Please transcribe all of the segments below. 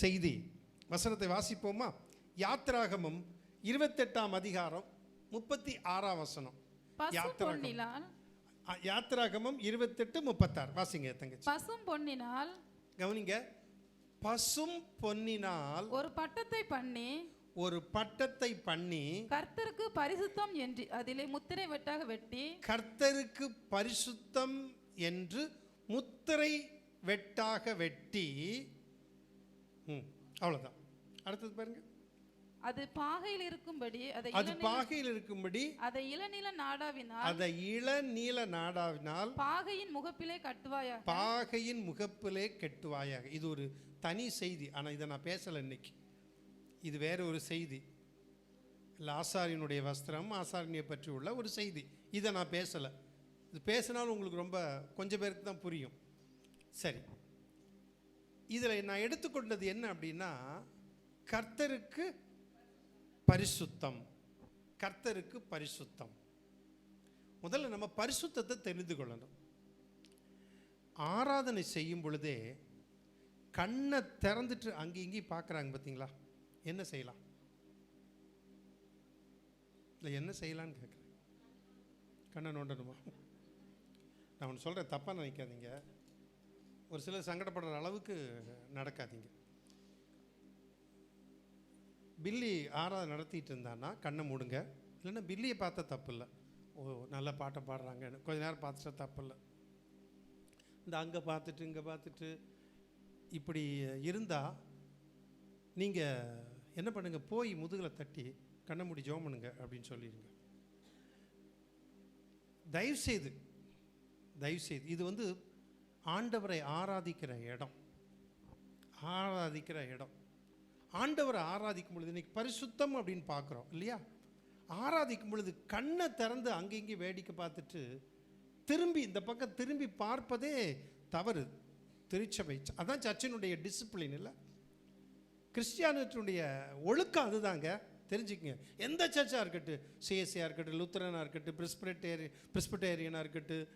செய்தி வசனத்தை வாசிப்போமா? யாத்திராகமம் 28ஆம் அதிகாரம் 36ஆம் வசனம். யாத்திராகமம் 28:36 வாசிங்க தங்கச்சி. பசும் பொன்னினால், கவனிங்க, பசும் பொன்னினால் ஒரு பட்டத்தை பண்ணி கர்த்தருக்கு பரிசுத்தம் என்று அதிலே முத்திரை வெட்டாக வெட்டி, கர்த்தருக்கு பரிசுத்தம் என்று முத்திரை வெட்டாக வெட்டி, அவ்வளவுதான். அடுத்தது பாருங்க. அது பாகையில் இருக்கும்படி அதை இளநீல நாடாவினால் பாகையின் முகப்பிலே கட்டுவாயாக. இது ஒரு தனி செய்தி. ஆனால் இதை நான் பேசலை இன்னைக்கு. இது வேற ஒரு செய்தி. இல்லை, ஆசாரியனுடைய வஸ்திரம், ஆசாரியனை பற்றி உள்ள ஒரு செய்தி. இதை நான் பேசலை. இது பேசினாலும் உங்களுக்கு ரொம்ப கொஞ்சம் பேருக்கு தான் புரியும். சரி, இதில் நான் எடுத்துக்கொண்டது என்ன அப்படின்னா, கர்த்தருக்கு பரிசுத்தம். கர்த்தருக்கு பரிசுத்தம். முதல்ல நம்ம பரிசுத்தத்தை தெரிந்து கொள்ளணும். ஆராதனை செய்யும் பொழுதே கண்ணை திறந்துட்டு அங்கே இங்கேயும் பார்க்குறாங்க பார்த்தீங்களா? என்ன செய்யலாம்? இல்லை, என்ன செய்யலான்னு கேட்குறேன். கண்ணை நோண்டணுமா? நான் ஒன்று சொல்கிறேன், தப்பாக நினைக்காதீங்க. ஒரு சிலர் சங்கடப்படுற அளவுக்கு நடக்காதீங்க. பில்லி ஆராதனை நடத்திட்டு இருந்தான்னா கண்ணை மூடுங்க. இல்லைன்னா பில்லியை பார்த்தா தப்பு இல்லை. ஓ, நல்ல பாட்டை பாடுறாங்கன்னு கொஞ்ச நேரம் பார்த்துட்டா தப்பு இல்லை. இந்த அங்கே பார்த்துட்டு இங்கே பார்த்துட்டு இப்படி இருந்தால் நீங்கள் என்ன பண்ணுங்க, போய் முதுகில் தட்டி கண்ணை மூடி ஜெபம் பண்ணுங்க அப்படின்னு சொல்லிடுங்க. தயவுசெய்து இது வந்து ஆண்டவரை ஆராதிக்கிற இடம். ஆண்டவரை ஆராதிக்கும் பொழுது இன்னைக்கு பரிசுத்தம் அப்படின்னு பார்க்குறோம் இல்லையா? ஆராதிக்கும் பொழுது கண்ணை திறந்து அங்கங்கே வேடிக்கை பார்த்துட்டு திரும்பி இந்த பக்கம் திரும்பி பார்ப்பதே தவறு. திருச்சபை அதான் சர்ச்சினுடைய டிசிப்ளின். இல்லை, கிறிஸ்டியானிட்டியுடைய ஒழுக்கம் அதுதாங்க. தெரிஞ்சுக்கங்க. எந்த சர்ச்சாக இருக்கட்டும், சிஎஸ்சியாக இருக்கட்டும், லுத்தரனாக இருக்கட்டும், பிரிஸ்பிட்டேரியனாக இருக்கட்டும்,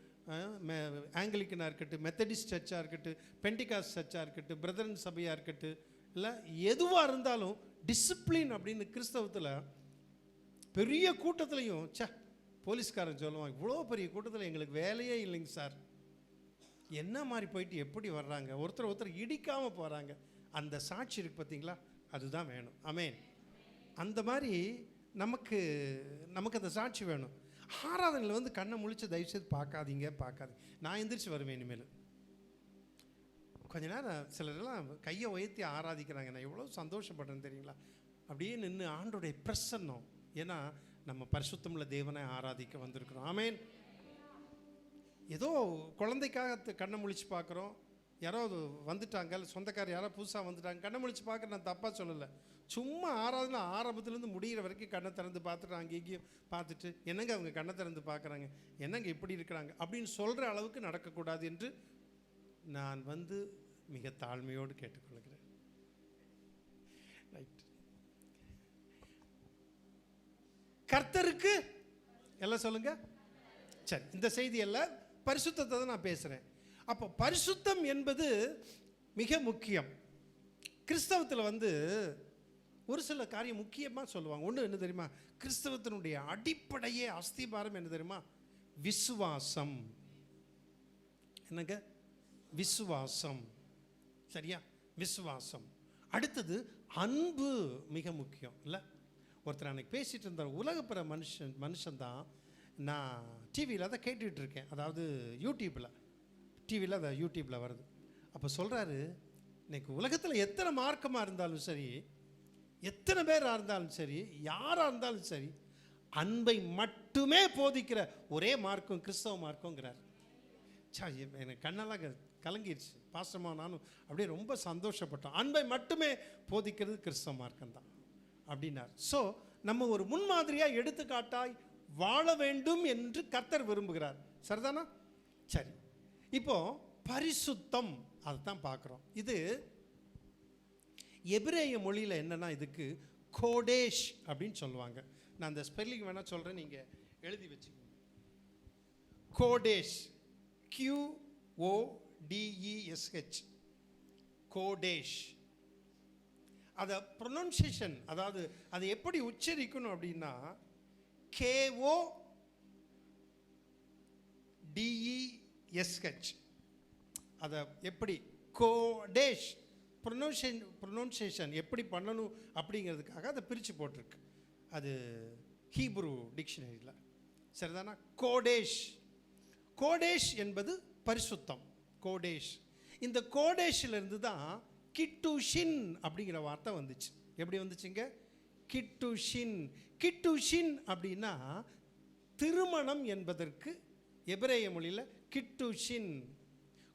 ஆங்கிலிக்கனாக இருக்கட்டும், மெத்தடிஸ்ட் சர்ச்சாக இருக்கட்டும், பெண்டிகாஸ்ட் சர்ச்சாக இருக்கட்டும், பிரதரன் சபையாக இருக்கட்டும், இல்லை எதுவாக இருந்தாலும் டிசிப்ளின் அப்படின்னு கிறிஸ்தவத்தில் பெரிய கூட்டத்துலையும் போலீஸ்காரன் சொல்லுவான், இவ்வளோ பெரிய கூட்டத்தில் எங்களுக்கு வேலையே இல்லைங்க சார், என்ன மாதிரி போயிட்டு எப்படி வர்றாங்க, ஒருத்தர் இடிக்காமல் போகிறாங்க. அந்த சாட்சி இருக்கு பார்த்தீங்களா? அதுதான் வேணும். ஆமென். அந்த மாதிரி நமக்கு அந்த சாட்சி வேணும். ஆராதனையில் வந்து கண்ணை முழிச்சு தயவுசெய்து பார்க்காதீங்க. நான் எந்திரிச்சு வருவேன் இனிமேல். கொஞ்ச நேரம் சிலரெல்லாம் கையை உயர்த்தி ஆராதிக்கிறாங்க. நான் எவ்வளோ சந்தோஷப்படுறேன்னு தெரியுங்களா? அப்படியே நின்று ஆண்டோடைய பிரசன்னம். ஏன்னா நம்ம பரிசுத்தமுள்ள தேவனை ஆராதிக்க வந்திருக்கிறோம். ஆமென். ஏதோ குழந்தைக்காக கண்ணை முழிச்சு பார்க்குறோம். யாராவது வந்துட்டாங்க, சொந்தக்காரர் யாராவது புதுசாக வந்துட்டாங்க, கண்ணை முழிச்சு பார்க்குற. நான் தப்பாக சொல்லலை. சும்மா ஆராதனை ஆரம்பத்துலேருந்து முடிகிற வரைக்கும் கண்ணை திறந்து பார்த்துட்டு அங்கே இங்கேயும் பார்த்துட்டு, என்னங்க அவங்க கண்ணை திறந்து பார்க்குறாங்க, என்னங்க இப்படி இருக்கிறாங்க அப்படின்னு சொல்கிற அளவுக்கு நடக்கக்கூடாது என்று நான் வந்து மிக தாழ்மையோடு கேட்டுக்கொள்கிறேன். ரைட். கர்த்தருக்கு எல்லாம் சொல்லுங்க. சரி, இந்த செய்தி எல்லாம் பரிசுத்தத்தை தான் நான் பேசுகிறேன். அப்போ பரிசுத்தம் என்பது மிக முக்கியம். கிறிஸ்தவத்தில் வந்து ஒரு சில காரியம் முக்கியமாக சொல்லுவாங்க. ஒன்று என்ன தெரியுமா? கிறிஸ்தவத்தினுடைய அடிப்படையே அஸ்திபாரம் என்ன தெரியுமா? விசுவாசம். என்னங்க? விசுவாசம். சரியா? விசுவாசம். அடுத்தது அன்பு மிக முக்கியம். இல்லை, ஒருத்தர் அன்னைக்கு பேசிகிட்டு இருந்தார். உலகப்புற மனுஷன்தான். நான் டிவியில் அதை கேட்டுக்கிட்டு இருக்கேன். அதாவது டிவியில் அதை யூடியூப்பில் வருது. அப்போ சொல்கிறாரு, இன்னைக்கு உலகத்தில் எத்தனை மார்க்கமாக இருந்தாலும் சரி, எத்தனை பேராக இருந்தாலும் சரி, யாராக இருந்தாலும் சரி, அன்பை மட்டுமே போதிக்கிற ஒரே மார்க்கம் கிறிஸ்தவ மார்க்கங்கிறார். எனக்கு கண்ணெல்லாம் கலங்கிடுச்சு. பாஸ்டமா நானும் அப்படியே ரொம்ப சந்தோஷப்பட்டோம். அன்பை மட்டுமே போதிக்கிறது கிறிஸ்தவ மார்க்கம் தான் அப்படின்னார். ஸோ நம்ம ஒரு முன்மாதிரியாக எடுத்துக்காட்டாய் வாழ வேண்டும் என்று கர்த்தர் விரும்புகிறார். சரிதானா? சரி, இப்போ பரிசுத்தம் அதுதான் பார்க்குறோம். இது எபிரேய மொழியில் என்னன்னா, இதுக்கு கோடேஷ் அப்படின்னு சொல்லுவாங்க. நான் அந்த ஸ்பெல்லிங் வேணால் சொல்கிறேன், நீங்கள் எழுதி வச்சுக்கோங்க. கோடேஷ், QODESH, கோடேஷ். அதை ப்ரொனவுன்சியேஷன், அதாவது அதை எப்படி உச்சரிக்கணும் அப்படின்னா KO DESH. அதை எப்படி கோடேஷ் ப்ரொனவுன்சியேஷன் எப்படி பண்ணணும் அப்படிங்கிறதுக்காக அதை பிரித்து போட்டிருக்கு. அது ஹீப்ரு டிக்ஷனரியில். சரிதானா? கோடேஷ். கோடேஷ் என்பது பரிசுத்தம். கோடேஷ். இந்த கோடேஷிலிருந்து தான் கிட்டுஷின் அப்படிங்கிற வார்த்தை வந்துச்சு. எப்படி வந்துச்சுங்க? கிட்டுஷின். கிட்டுஷின் அப்படின்னா திருமணம் என்பதற்கு எபிரேய மொழியில் கிட்டுஷின்.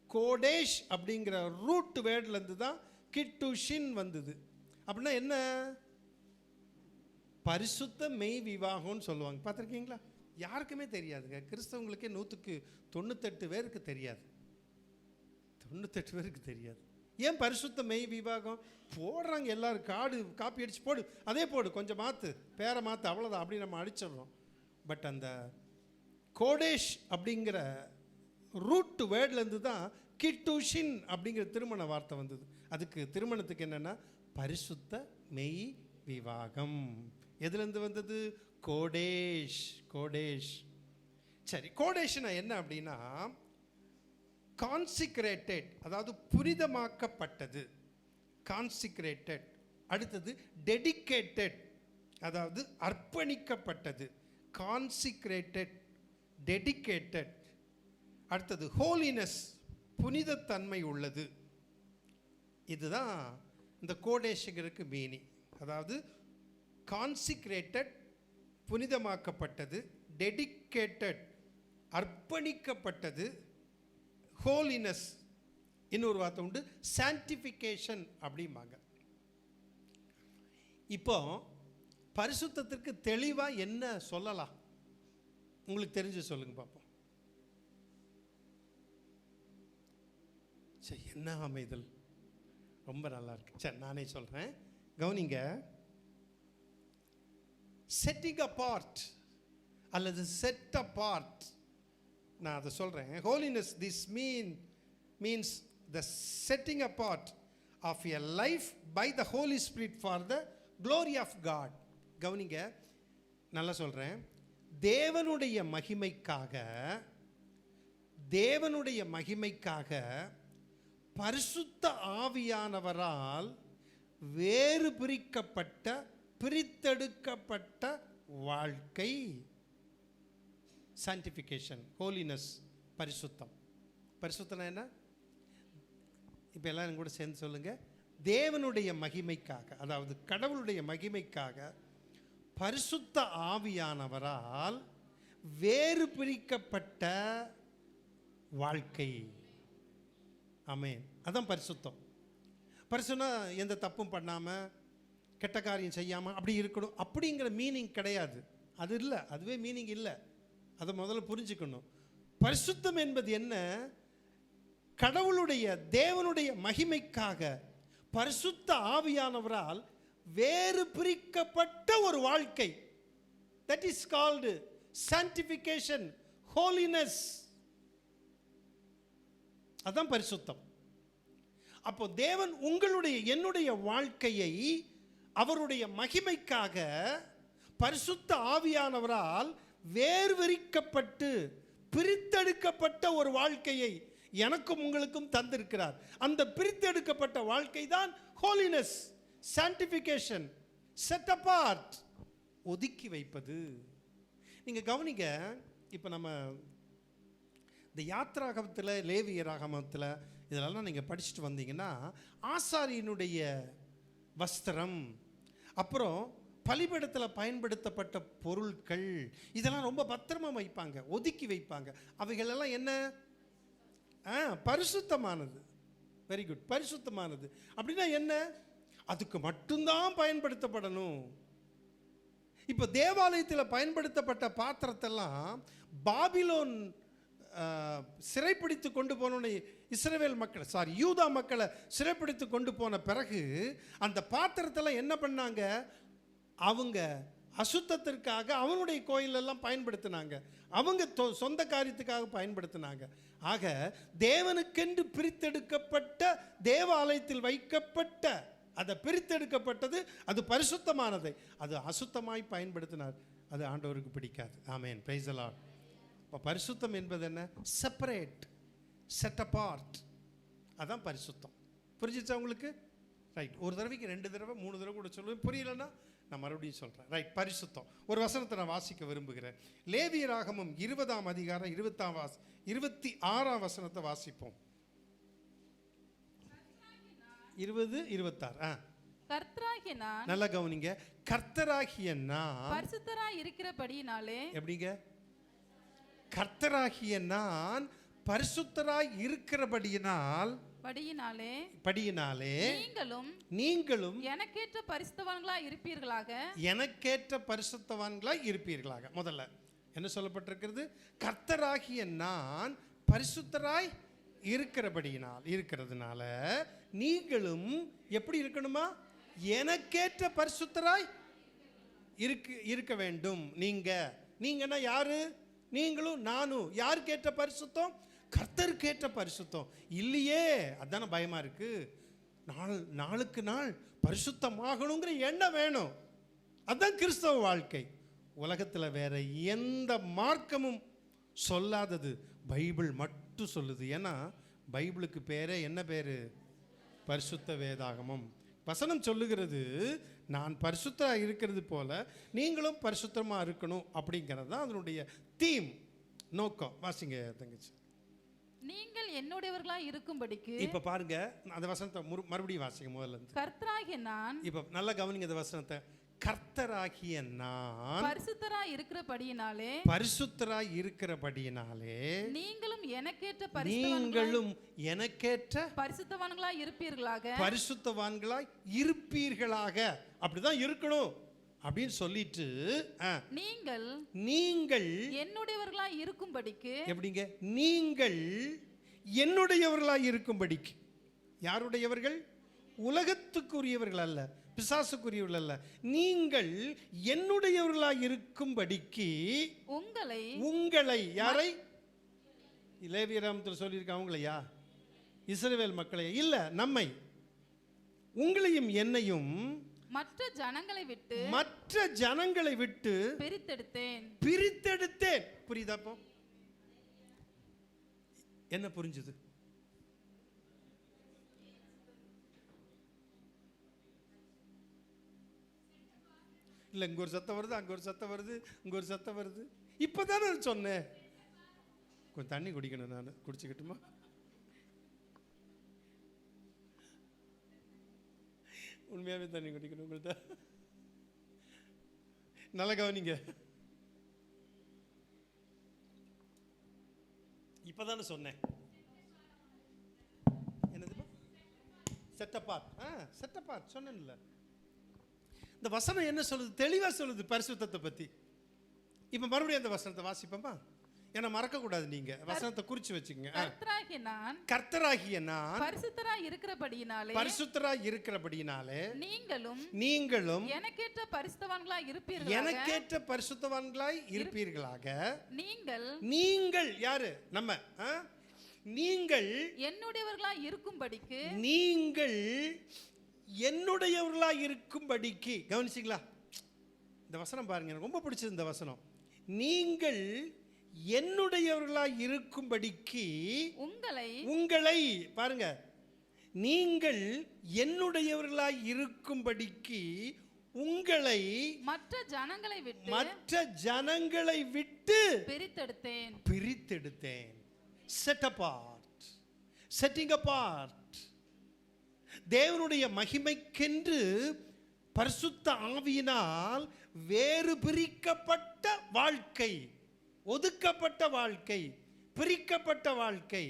கோடேஷ் அப்படிங்கிற ரூட் வேர்ட்லேருந்து தான் கிட்டுஷின் வந்தது. அப்படின்னா என்ன? பரிசுத்த மெய் விவாகம்னு சொல்லுவாங்க. பார்த்துருக்கீங்களா? யாருக்குமே தெரியாதுங்க. கிறிஸ்தவங்களுக்கே 198 பேருக்கு தெரியாது. 98 பேருக்கு தெரியாது. ஏன் பரிசுத்த மெய் விவாகம் போடுறாங்க? எல்லாரும் காப்பி அடித்து போடு, அதே போடு, கொஞ்சம் மாற்று, பேரை மாற்று, அவ்வளோதான், அப்படி நம்ம அடிச்சிடுறோம். பட் அந்த கோடேஷ் அப்படிங்கிற ரூட் வேர்ட்லேருந்து தான் கிட்டுஷின் அப்படிங்கிற திருமண வார்த்தை வந்தது. அதுக்கு திருமணத்துக்கு என்னென்னா பரிசுத்த மெய் விவாகம். எதுலேருந்து வந்தது? கோடேஷ். கோடேஷ். சரி, கோடேஷ்னா என்ன அப்படின்னா கான்சிக்ரேட்டட், அதாவது புனிதமாக்கப்பட்டது. கான்சிக்ரேட்டட். அடுத்தது டெடிகேட்டட், அதாவது அர்ப்பணிக்கப்பட்டது. Consecrated, dedicated. அடுத்தது ஹோலினஸ், புனிதத்தன்மை உள்ளது. இதுதான் இந்த கோடேஷுக்கு மீனிங். அதாவது கான்சிக்ரேட்டட், புனிதமாக்கப்பட்டது. டெடிகேட்டட், அர்ப்பணிக்கப்பட்டது. ஹோலினஸ், இன்னொரு வார்த்தை உண்டு, சான்டிஃபிகேஷன் அப்படிம்பாங்க. இப்போ பரிசுத்தத்திற்கு தெளிவாக என்ன சொல்லலாம்? உங்களுக்கு தெரிஞ்சு சொல்லுங்க பார்ப்போம். சரி, என்ன அமைதல், ரொம்ப நல்லா இருக்கு. சரி, நானே சொல்கிறேன், கவனிங்க. செட்டிங் அபார்ட் அல்லது செட் அபார்ட், நான் அதை சொல்கிறேன். Holiness, this means the setting apart of a life by the holy spirit for the glory of God. கவனிங்க, நல்லா சொல்கிறேன். தேவனுடைய மகிமைக்காக பரிசுத்த ஆவியானவரால் வேறு பிரித்தெடுக்கப்பட்ட வாழ்க்கை. சான்டிஃபிகேஷன், ஹோலினஸ், பரிசுத்தம். பரிசுத்தம் என்ன? இப்போ எல்லாரும் கூட சேர்ந்து சொல்லுங்க. தேவனுடைய மகிமைக்காக, அதாவது கடவுளுடைய மகிமைக்காக பரிசுத்த ஆவியானவரால் வேறு பிரிக்கப்பட்ட வாழ்க்கை. ஆமென். அதான் பரிசுத்தம். பரிசுனா எந்த தப்பும் பண்ணாமல், கெட்ட காரியம் செய்யாமல் அப்படி இருக்கணும் அப்படிங்கிற மீனிங் கிடையாது. அது இல்லை, அதுவே மீனிங் இல்லை. அதை முதல்ல புரிஞ்சுக்கணும். பரிசுத்தம் என்பது என்ன? கடவுளுடைய, தேவனுடைய மகிமைக்காக பரிசுத்த ஆவியானவரால் வேறு பிரிக்கப்பட்ட ஒரு வாழ்க்கை. That is called sanctification, holiness. அதான் பரிசுத்தம். அப்போ தேவன் உங்களுடைய, என்னுடைய வாழ்க்கையை அவருடைய மகிமைக்காக பரிசுத்த ஆவியானவரால் வேர்விரிக்கப்பட்டு பிரித்தெடுக்கப்பட்ட ஒரு வாழ்க்கையை எனக்கும் உங்களுக்கும் தந்திருக்கிறார். அந்த பிரித்தெடுக்கப்பட்ட வாழ்க்கை தான் ஹோலினஸ், சான்டிஃபிகேஷன், செட் அபார்ட், ஒதுக்கி வைப்பது. நீங்கள் கவனிங்க. இப்போ நம்ம இந்த யாத்ராகமத்தில், லேவியராகமத்தில் இதெல்லாம் நீங்கள் படிச்சுட்டு வந்தீங்கன்னா, ஆசாரியனுடைய வஸ்திரம், அப்புறம் பலிபீடத்தில் பயன்படுத்தப்பட்ட பொருட்கள், இதெல்லாம் ரொம்ப பத்திரமா வைப்பாங்க, ஒதுக்கி வைப்பாங்க. அவைகளெல்லாம் என்ன? பரிசுத்தமானது. வெரி குட், பரிசுத்தமானது. அப்படின்னா என்ன? அதுக்கு மட்டும்தான் பயன்படுத்தப்படணும். இப்போ தேவாலயத்தில் பயன்படுத்தப்பட்ட பாத்திரத்தெல்லாம் பாபிலோன் சிறைப்பிடித்து கொண்டு போன இஸ்ரவேல் மக்கள், யூதா மக்களை சிறைப்பிடித்து கொண்டு போன பிறகு அந்த பாத்திரத்தெல்லாம் என்ன பண்ணாங்க? அவங்க அசுத்தத்திற்காக அவனுடைய கோயிலெல்லாம் பயன்படுத்தினாங்க, அவங்க சொந்த காரியத்துக்காக பயன்படுத்தினாங்க. ஆக தேவனுக்கென்று பிரித்தெடுக்கப்பட்ட, தேவாலயத்தில் வைக்கப்பட்ட அதை பிரித்தெடுக்கப்பட்டது, அது பரிசுத்தமானதை அது அசுத்தமாய் பயன்படுத்தினார். அது ஆண்டவருக்கு பிடிக்காது. ஆமென், பிரைஸ் தி லார்ட். இப்போ பரிசுத்தம் என்பது என்ன? செப்பரேட், செட் அபார்ட், அதான் பரிசுத்தம். புரிஞ்சிச்சா உங்களுக்கு? ரைட். ஒரு தடவைக்கு 2 தடவை 3 தடவை கூட சொல்லுவேன். புரியலன்னா நான் மறுபடியும் சொல்கிறேன். ரைட். பரிசுத்தம். ஒரு வசனத்தை நான் வாசிக்க விரும்புகிறேன். லேவியராகமம் 20ஆம் அதிகாரம் 26ஆம் வசனத்தை வாசிப்போம். 20, 26. கர்த்தராகிய நான், நல்லா கவனிங்க. கர்த்தராகிய நான் பரிசுத்தராய் இருக்கிறபடியினாலே, எப்படிங்க? கர்த்தராகிய நான் பரிசுத்தராய் இருக்கிறபடியினால், படியினாலே நீங்களும் எனக்கேற்ற பரிசுத்தவான்களாய் இருப்பீர்களாக. எனக்கேற்ற பரிசுத்தவான்களாய் இருப்பீர்களாக. முதல்ல என்ன சொல்லப்பட்டிருக்கிறது? கர்த்தராகிய நான் பரிசுத்தராய் இருக்கிறதுனால நீங்களும் எப்படி இருக்கணுமா? எனக்கேற்ற பரிசுத்தராய் இருக்க வேண்டும். நீங்கன்னா யாரு? நீங்களும் நானும். யாருக்கேற்ற பரிசுத்தம்? கர்த்தருக்கேற்ற பரிசுத்தம் இல்லையே. அதான பயமா இருக்கு. நாளுக்கு நாள் பரிசுத்தமாகணுங்கிற எண்ணம் வேணும். அதுதான் கிறிஸ்தவ வாழ்க்கை. உலகத்தில் வேற எந்த மார்க்கமும் சொல்லாதது பைபிள் மட்டும் சொல்லுது. ஏன்னா பைபிளுக்கு பேரே என்ன பேரு? பரிசுத்த வேதாகமம். வசனம் சொல்லுகிறது, நான் பரிசுத்தமாக இருக்கிறது போல நீங்களும் பரிசுத்தமாக இருக்கணும் அப்படிங்கிறது தான் அதனுடைய தீம், நோக்கம். வாசிங்க தங்கச்சி. நீங்கள் என்னுடையவர்களாய் இருக்கும்படிக்கு. இப்ப பாருங்க அந்த வசனத்தை மறுபடியும் வாசிங்க முதல்ல இருந்து. கர்த்தராகிய நான், இப்ப நல்லா கவனிங்க இந்த வசனத்தை. கர்த்தராகிய நான் பரிசுத்தராய் இருக்கிறபடியினாலே நீங்களும் எனக்கேற்ற பரிசுத்தவான்களாய் இருப்பீர்களாக. அப்படிதான் இருக்கணும் அப்படின்னு சொல்லிட்டு, நீங்கள் என்னுடையவர்களாய் இருக்கும்படிக்கு. எப்படிங்க? நீங்கள் என்னுடையவர்களாய் இருக்கும்படிக்கு. யாருடையவர்கள்? உலகத்துக்குரியவர்கள் அல்ல, பிசாசுக்குரியவர்கள் அல்ல. நீங்கள் என்னுடையவர்களாய் இருக்கும்படிக்கு உங்களை யாரை? லேவியராகமத்தில் சொல்லியிருக்க அவங்களையா? இஸ்ரவேல் மக்களையா? இல்ல, நம்மை, உங்களையும் என்னையும் மற்ற ஜனங்களை விட்டு பிரித்தெடுத்தேன். புரியுதாப்போ? என்ன புரிஞ்சுது? இல்ல, இங்க ஒரு சத்தம் வருது, அங்க ஒரு சத்தம் வருது, இங்க ஒரு சத்தம் வருது. இப்பதானே சொன்னேன். கொஞ்சம் தண்ணி குடிக்கணும். நான் குடிச்சுக்கிட்டுமா? உண்மையாவே தண்ணி குடிக்கணும். உங்கள்கிட்ட நல்ல கவனிங்க. இப்பதானே சொன்னேன். என்னது? செட்டப்பார்ட் சொன்னேன்ல. இந்த வசனம் என்ன சொல்லுது? தெளிவா சொல்லுது பரிசுத்தத்தை பத்தி. இப்ப மறுபடியும் அந்த வசனத்தை வாசிப்போமா? ஏன்னா மறக்க கூடாது. நீங்க வசனத்தை குறிச்சு வச்சுக்கங்க. கர்த்தராகிய நான் பரிசுத்தராய் இருக்கிறபடியினாலே நீங்களும் எனக்கேற்ற பரிசுத்தவான்களாய் இருப்பீர்களாக. நீங்கள் யாரு? நம்ம. நீங்கள் என்னுடையவர்களாய் இருக்கும்படிக்கு. நீங்கள் என்னுடையவர்களாய் இருக்கும்படிக்கு. கவனிச்சிங்களா இந்த வசனம்? பாருங்க, எனக்கு ரொம்ப பிடிச்சது இந்த வசனம். நீங்கள் என்னுடையவர்களாய் இருக்கும்படிக்கு உங்களை பாருங்க. நீங்கள் என்னுடையவர்களாய் இருக்கும்படிக்கு உங்களை மற்ற ஜனங்களை விட்டு பிரித்தெடுத்தேன். Setting abort. தேவனுடைய மகிமைக்கென்று பரிசுத்த ஆவியினால் வேறு பிரிக்கப்பட்ட வாழ்க்கை, ஒதுக்கப்பட்ட வாழ்க்கை, பிரிக்கப்பட்ட வாழ்க்கை.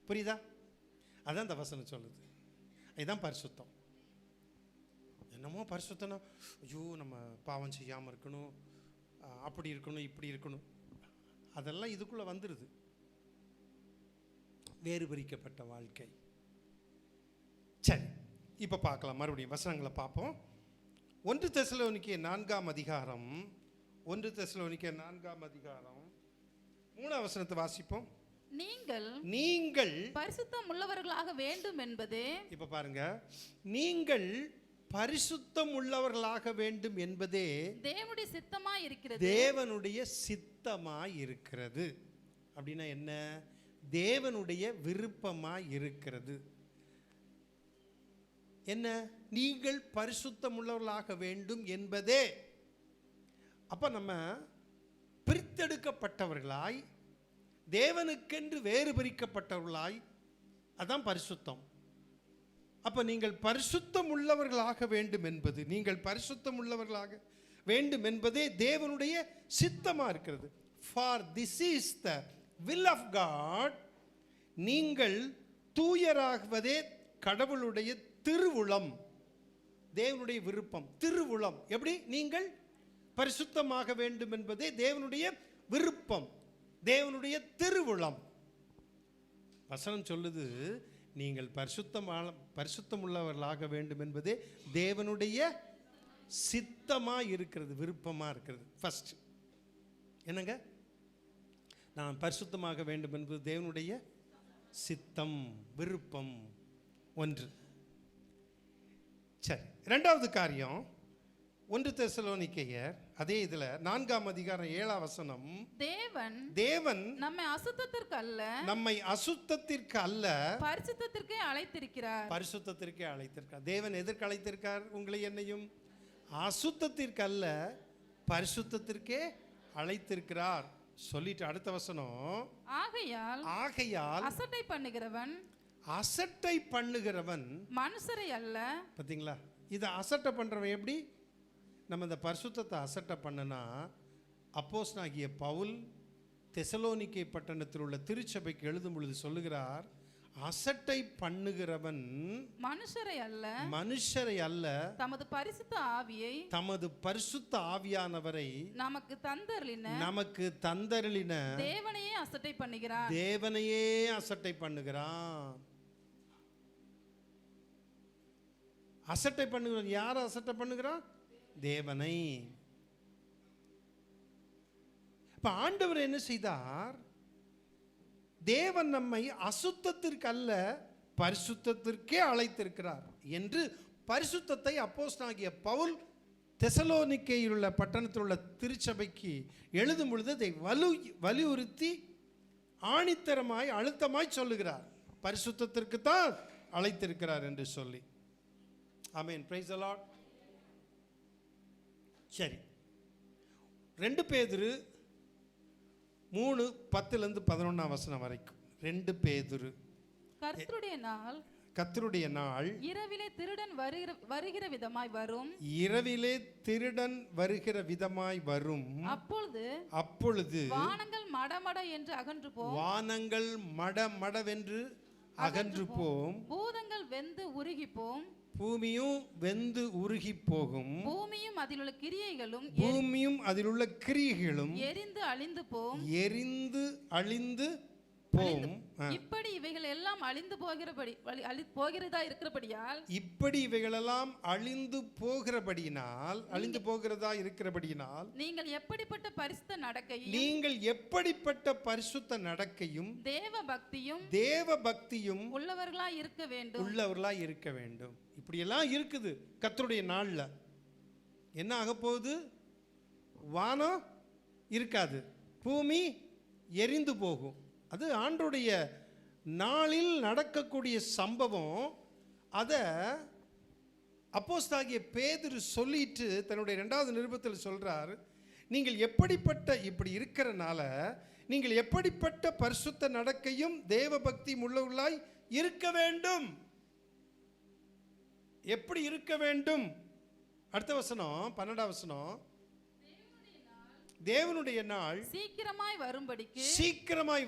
புரியுதா? அதான் இந்த வசனம் சொல்லுது. இதுதான் பரிசுத்தம். என்னமோ பரிசுத்தம்னா ஐயோ நம்ம பாவம் செய்யாமல் இருக்கணும், அப்படி இருக்கணும், இப்படி இருக்கணும், அதெல்லாம் இதுக்குள்ள வந்துடுது. வேறு பிரிக்கப்பட்ட வாழ்க்கை. சரி, இப்போ பார்க்கலாம். மறுபடியும் வசனங்களை பார்ப்போம். 1 தெசலோனிக்கேயர் 4ஆம் அதிகாரம் 3ஆம் வசனத்தை வாசிப்போம். நீங்கள் பரிசுத்தம் உள்ளவர்களாக வேண்டும் என்பதே. இப்ப பாருங்க, நீங்கள் பரிசுத்தம் உள்ளவர்களாக வேண்டும் என்பதே தேவனுடைய சித்தமாய் இருக்கிறது. தேவனுடைய சித்தமாய் இருக்கிறது அப்படின்னா என்ன? தேவனுடைய விருப்பமாய் இருக்கிறது. என்ன? நீங்கள் பரிசுத்தம் உள்ளவர்களாக வேண்டும் என்பதே. அப்ப நம்ம பிரித்தெடுக்கப்பட்டவர்களாய், தேவனுக்கென்று வேறு பிரிக்கப்பட்டவர்களாய், அதான் பரிசுத்தம். அப்ப நீங்கள் பரிசுத்தம் உள்ளவர்களாக வேண்டும் என்பது, நீங்கள் பரிசுத்தம் உள்ளவர்களாக வேண்டும் என்பதே தேவனுடைய சித்தமா இருக்கிறது. For this is the will of God, நீங்கள் தூயராகுவதே கடவுளுடைய திருவுளம், தேவனுடைய விருப்பம். திருவுளம் எப்படி? நீங்கள் பரிசுத்தமாக வேண்டும் என்பதே தேவனுடைய விருப்பம், தேவனுடைய திருவுளம். வசனம் சொல்லுது, நீங்கள் பரிசுத்தம் உள்ளவர்களாக வேண்டும் என்பதே தேவனுடைய சித்தமா இருக்கிறது, விருப்பமா இருக்கிறது. ஃபர்ஸ்ட் என்னங்க? நான் பரிசுத்தமாக வேண்டும் என்பது தேவனுடைய சித்தம், விருப்பம். ஒன்று. சரி, இரண்டாவது காரியம் 1 தெசலோனிக்கேயர் அதே இதுல 4ஆம் அதிகாரம் 7ஆம் வசனம், தேவன் நம்மை அசுத்தத்திற்கு அல்ல பரிசுத்தத்திற்கே அழைத்திருக்கிறார். பரிசுத்தத்திற்கே அழைத்திருக்கிறார். தேவன் எதற்கு அழைத்திருக்கார்? உங்களை என்னையும் அசுத்தத்திற்கு அல்ல பரிசுத்தத்திற்கே அழைத்திருக்கிறார். சொல்லிட்டு அடுத்த வசனம், ஆகையால் அசட்டை பண்ணுகிறவன் மனுஷரை அல்ல. பாத்தீங்களா? இதை அசட்டை பண்றவன் எப்படி? நம்ம இந்த பரிசுத்தத்தை அசட்டை பண்ணனா, அப்போஸ்தலனாகிய பவுல் தெசலோனிக்கே பட்டணத்தில் உள்ள திருச்சபைக்கு எழுதும் பொழுது சொல்லுகிறார், அசட்டை பண்ணுகிறவன் மனுஷரை அல்ல தமது பரிசுத்த ஆவியானவரை நமக்கு தந்தருளின தேவனையே அசட்டை பண்ணுகிறான். அசட்டை பண்ணுகிறான். யார் அசட்டை பண்ணுகிறான்? தேவனை. இப்ப ஆண்டவர் என்ன செய்தார்? தேவன் நம்மை அசுத்தத்திற்கு அல்ல பரிசுத்தத்திற்கே அழைத்திருக்கிறார் என்று பரிசுத்தத்தை அப்போஸ்தலனாகிய பவுல் தெசலோனிக்கேயில் உள்ள பட்டணத்தில் உள்ள திருச்சபைக்கு எழுதும் பொழுது அதை வலியுறுத்தி ஆணித்தரமாய் அழுத்தமாய் சொல்லுகிறார். பரிசுத்தத்திற்கு தான் அழைத்திருக்கிறார் என்று சொல்லி. ஆமென். Praise the Lord. சரி, 2 பேதுரு 3:10-11 வசனம் வரைக்கும். 2 பேதுரு. கர்த்தருடைய நாள் இரவிலே திருடன் வருகிற விதமாய் வரும். அப்பொழுது வானங்கள் மடமட என்று அகன்று போம். பூதங்கள் வெந்து உருகி போம். பூமியும் வெந்து உருகி போகும். பூமியும் அதிலுள்ள கிரியைகளும் எரிந்து அழிந்து போம். இப்படி இவைகள் எல்லாம் அழிந்து போகிறதா இருக்கிறபடியினால் நீங்கள் எப்படிப்பட்ட பரிசுத்த நடக்கையும் தேவ பக்தியும் உள்ளவர்களாய் இருக்க வேண்டும். இப்படியெல்லாம் இருக்குது. கர்த்தருடைய நாள்ல என்ன ஆக போகுது? வானம் இருக்காது, பூமி எரிந்து போகும். அது ஆண்டவருடைய நாளில் நடக்கக்கூடிய சம்பவம். அதை அப்போஸ்தலனாகிய பேதுரு சொல்லிட்டு தன்னுடைய 2வது நிருபத்தில் சொல்றார், நீங்கள் இப்படி இருக்கிறனால நீங்கள் எப்படிப்பட்ட பரிசுத்த நடக்கையும் தேவ பக்தி உள்ளவர்களாய் இருக்க வேண்டும். எப்படி இருக்க வேண்டும்? அடுத்த வசனம் 12ஆம் வசனம், தேவனுடைய நாள் சீக்கிரமாய்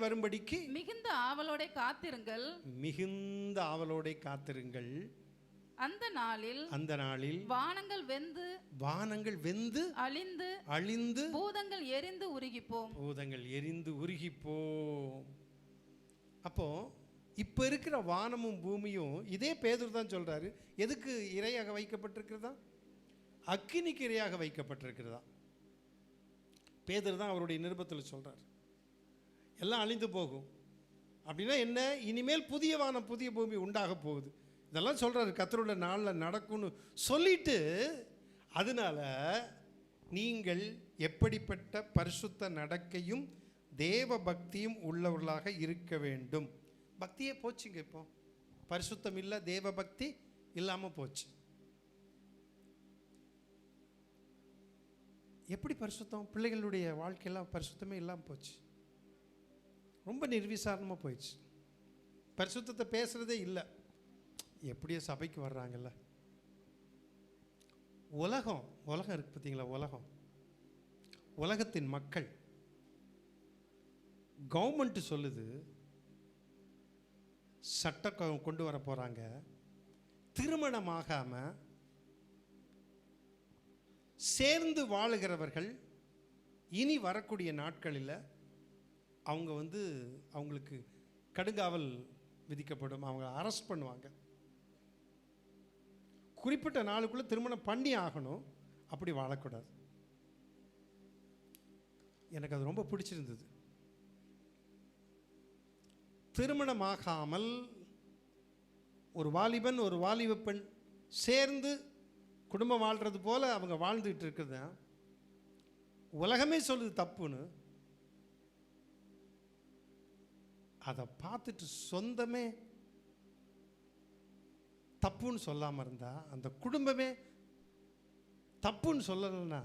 வரும்படிக்கு மிகுந்த ஆவலோட காத்திருங்கள். அந்த நாளில் வானங்கள் வெந்து அழிந்து பூதங்கள் எரிந்து உருகிப்போம். அப்போ இப்ப இருக்கிற வானமும் பூமியும் இதே பேதுரு தான் சொல்றாரு. எதுக்கு இரையாக வைக்கப்பட்டிருக்கிறதா? அக்கினிக்கு இரையாக வைக்கப்பட்டிருக்கிறதா? பேதுரு தான் அவருடைய நிருபத்தில் சொல்றார். எல்லாம் அழிந்து போகும். அப்படின்னா என்ன? இனிமேல் புதிய வானம் புதிய பூமி உண்டாக போகுது. இதெல்லாம் சொல்கிறாரு கர்த்தருடைய நாளில் நடக்கும்னு சொல்லிட்டு, அதனால நீங்கள் எப்படிப்பட்ட பரிசுத்த நடக்கையும் தேவ பக்தியும் உள்ளவர்களாக இருக்க வேண்டும். பக்தியே போச்சுங்க. இப்போ பரிசுத்தம் இல்லை, தேவ பக்தி இல்லாமல் போச்சு. எப்படி பரிசுத்தம்? பிள்ளைகளுடைய வாழ்க்கையெல்லாம் பரிசுத்தமே இல்லாமல் போச்சு. ரொம்ப நிர்விசாரணமாக போயிடுச்சு. பரிசுத்தத்தை பேசுகிறதே இல்லை. எப்படியோ சபைக்கு வர்றாங்கல்ல. உலகம் இருக்குது பார்த்தீங்களா? உலகத்தின் மக்கள், கவர்மெண்ட் சொல்லுது சட்டம் கொண்டு வர போகிறாங்க. திருமணமாகாமல் சேர்ந்து வாழுகிறவர்கள் இனி வரக்கூடிய நாட்களில் அவங்க அவங்களுக்கு கடுங்காவல் விதிக்கப்படும். அவங்க அரெஸ்ட் பண்ணுவாங்க. குறிப்பிட்ட நாளுக்குள்ளே திருமணம் பண்ணி ஆகணும். அப்படி வாழக்கூடாது. எனக்கு அது ரொம்ப பிடிச்சிருந்தது. திருமணமாகாமல் ஒரு வாலிபன் ஒரு வாலிப பெண் சேர்ந்து குடும்பம் வாழ்கிறது போல அவங்க வாழ்ந்துகிட்டு இருக்கிறது உலகமே சொல்லுது தப்புன்னு. அதை பார்த்துட்டு சொந்தமே தப்புன்னு சொல்லாமல் இருந்தால், அந்த குடும்பமே தப்புன்னு சொல்லலைன்னா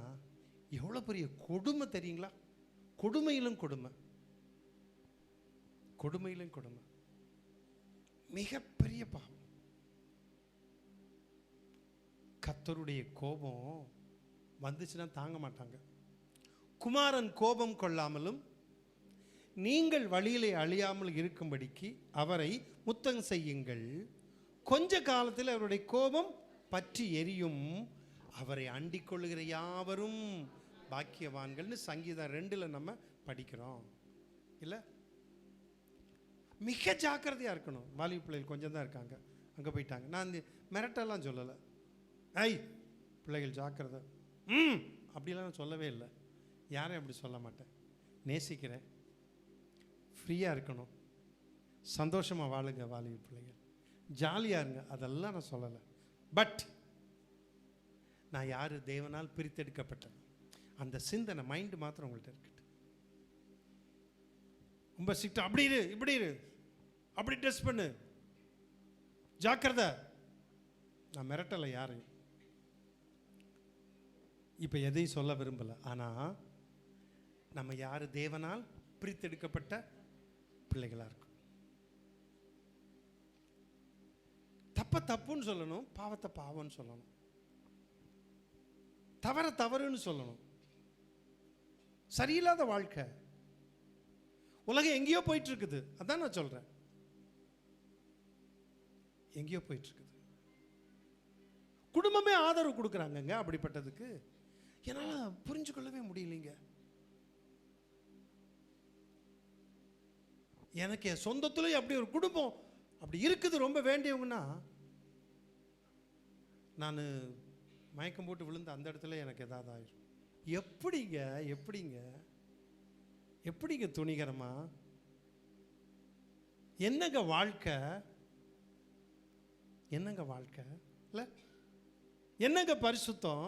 எவ்வளோ பெரிய கொடுமை தெரியுங்களா? கொடுமையிலும் கொடுமை, கொடுமையிலும் கொடுமை, மிகப்பெரிய பாவம். கர்த்தருடைய கோபம் வந்துச்சுன்னா தாங்க மாட்டாங்க. குமாரன் கோபம் கொள்ளாமலும் நீங்கள் வழியிலே அழியாமல் இருக்கும்படிக்கு அவரை முத்தம் செய்யுங்கள். கொஞ்ச காலத்தில் அவருடைய கோபம் பற்றி எரியும். அவரை அண்டிக் கொள்ளுகிற யாவரும் பாக்கியவான்கள்னு சங்கீதம் 2 நம்ம படிக்கிறோம் இல்லை? மிக ஜாக்கிரதையாக இருக்கணும். வாலிப பிள்ளைகள் கொஞ்சம் தான் இருக்காங்க, அங்கே போயிட்டாங்க. நான் இந்த மிரட்டெல்லாம் சொல்லலை. பிள்ளைகள் ஜாக்கிரதை அப்படிலாம் நான் சொல்லவே இல்லை. யாரையும் அப்படி சொல்ல மாட்டேன். நேசிக்கிறேன். ஃப்ரீயாக இருக்கணும், சந்தோஷமாக வாழுங்க வாலிப பிள்ளைகள், ஜாலியாக இருங்க, அதெல்லாம் நான் சொல்லலை. பட் நான் யார் தேவனால் பிரித்தெடுக்கப்பட்டேன் அந்த சிந்தனை மைண்டு மாத்திரம் உங்கள்கிட்ட இருக்கட்டும். ரொம்ப ஸ்ட்ரிக்ட், அப்படி இரு, இப்படி இரு, அப்படி ட்ரெஸ் பண்ணு, ஜாக்கிரதை. நான் மிரட்டலை யாரையும், இப்போ எதையும் சொல்ல விரும்பலை. ஆனால் நம்ம யார் தேவனால் பிரித்தெடுக்கப்பட்ட பிள்ளைகளாக இருக்கும். தப்பை தப்புன்னு சொல்லணும், பாவத்தை பாவம்னு சொல்லணும், தவற தவறுன்னு சொல்லணும். சரியில்லாத வாழ்க்கை உலகம் எங்கேயோ போயிட்டு இருக்குது. அதான் நான் சொல்றேன், எங்கேயோ போயிட்டு இருக்குது. குடும்பமே ஆதரவு கொடுக்குறாங்கங்க அப்படிப்பட்டதுக்கு. என்னால் புரிஞ்சு கொள்ளவே முடியலைங்க. எனக்கு என் சொந்தத்துலேயும் அப்படி ஒரு குடும்பம் அப்படி இருக்குது ரொம்ப வேண்டியவங்கன்னா, நான் மயக்கம் போட்டு விழுந்து அந்த இடத்துல எனக்கு ஏதாவது ஆயிடும். எப்படிங்க எப்படிங்க எப்படிங்க துணிகரமா? என்னங்க வாழ்க்கை, என்னங்க வாழ்க்கை இல்லை? என்னங்க பரிசுத்தம்?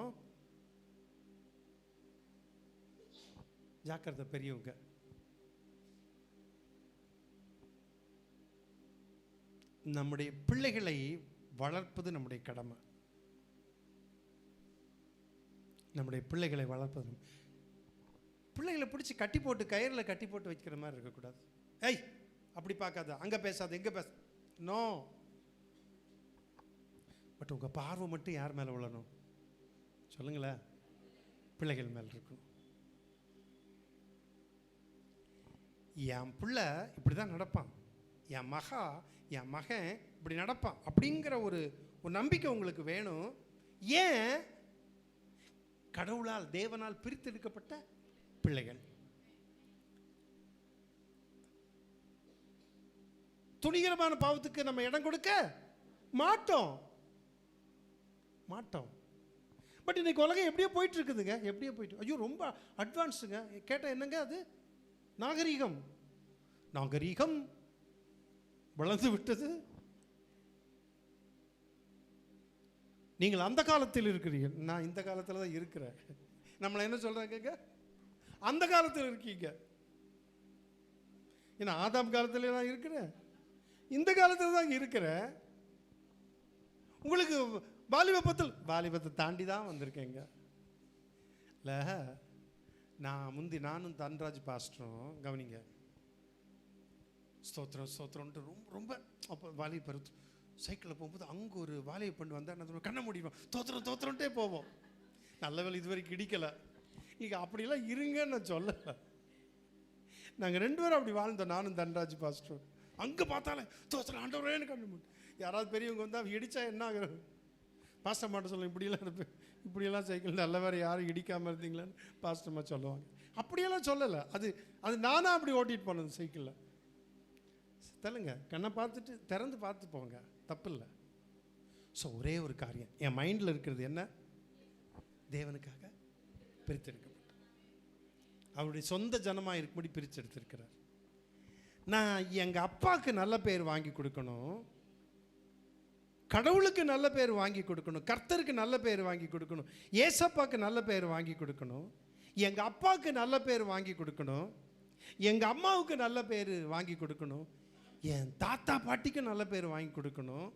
ஜாக்கிரதை பெரியவங்க. நம்முடைய பிள்ளைகளை வளர்ப்பது நம்முடைய கடமை. நம்முடைய பிள்ளைகளை வளர்ப்பது, பிள்ளைகளை பிடிச்சி கட்டி போட்டு கயிறில் கட்டி போட்டு வைக்கிற மாதிரி இருக்கக்கூடாது. அப்படி பார்க்காத, அங்கே பேசாத, எங்கே பேச, நோ. பட் உங்கள் பார்வை மட்டும் யார் மேலே விழணும் சொல்லுங்களேன்? பிள்ளைகள் மேலே இருக்கணும். என் பிள்ளை இப்படி தான் நடப்பான், என் மகன் இப்படி நடப்பான் அப்படிங்கிற ஒரு நம்பிக்கை உங்களுக்கு வேணும். ஏன்? கடவுளால் தேவனால் பிரித்தெடுக்கப்பட்ட பிள்ளைகள். துணிகரமான பாவத்துக்கு நம்ம இடம் கொடுக்க மாட்டோம். பட் இன்னைக்கு உலகம் எப்படியோ போயிட்டு இருக்குதுங்க, எப்படியோ போயிட்டு. ஐயோ ரொம்ப அட்வான்ஸுங்க. கேட்டால் என்னங்க அது? நாகரீகம். வளர்ந்து விட்டது. நீங்கள் அந்த காலத்தில் இருக்கிறீர்கள், நான் இந்த காலத்தில் தான் இருக்கிறேன். நம்மளை என்ன சொல்றாங்க? அந்த காலத்தில் இருக்கீங்க. ஏன்னா ஆதாம் காலத்தில் நான் இருக்கிறேன், இந்த காலத்தில் தான் இருக்கிறேன். உங்களுக்கு வாலிபத்தை தாண்டி தான் வந்திருக்கேங்க. இல்லை, நானும் தன்ராஜ் பாஸ்டரும் கவனிங்க, ஸ்தோத்திரம் ஸ்தோத்திரம்ன்ட்டு ரொம்ப ரொம்ப அப்போ வாலிப சைக்கிளில் போகும்போது அங்கே ஒரு வாலிப பண்ணு வந்தால் என்ன கண்ண முடியும், தோத்திரம் தோத்திரம்ட்டே போவோம். நல்ல வேலை இதுவரைக்கும் இடிக்கலை. நீங்கள் அப்படிலாம் இருங்கன்னு நான் சொல்லலை. நாங்கள் 2 பேரும் அப்படி வாழ்ந்தோம், நானும் தன்ராஜ் பாஸ்டரும். அங்கே பார்த்தாலே தோத்திரம் ஆண்டவரேன்னு கண்ண முடியும். யாராவது பெரியவங்க வந்தால் இடித்தா என்ன ஆகுறது? பாஸ்டர் மாட்ட சொல்லுவோம், இப்படியெல்லாம் சைக்கிள் நல்ல வேறு யாரும் இடிக்காமல் இருந்தீங்களான்னு பாஸ்டர்மா சொல்லுவாங்க. அப்படியெல்லாம் சொல்லலை. அது நானாக அப்படி ஓட்டிகிட்டு போனது சைக்கிளில். தெலுங்க கண்ணை பார்த்துட்டு திறந்து பார்த்து போங்க, தப்பு இல்லை. ஸோ ஒரே ஒரு காரியம் என் மைண்டில் இருக்கிறது என்ன? தேவனுக்காக பிரித்தெடுக்கப்பட்ட அவருடைய சொந்த ஜனமாக இருக்கும்படி பிரித்தெடுத்திருக்கிறார். நான் எங்கள் அப்பாவுக்கு நல்ல பேர் வாங்கி கொடுக்கணும், கடவுளுக்கு நல்ல பேர் வாங்கி கொடுக்கணும், கர்த்தருக்கு நல்ல பேர் வாங்கி கொடுக்கணும், ஏசப்பாக்கு நல்ல பேர் வாங்கி கொடுக்கணும், எங்கள் அப்பாவுக்கு நல்ல பேர் வாங்கி கொடுக்கணும், எங்கள் அம்மாவுக்கு நல்ல பேர் வாங்கி கொடுக்கணும், என் தாத்தா பாட்டிக்கு நல்ல பேர் வாங்கி கொடுக்கணும்,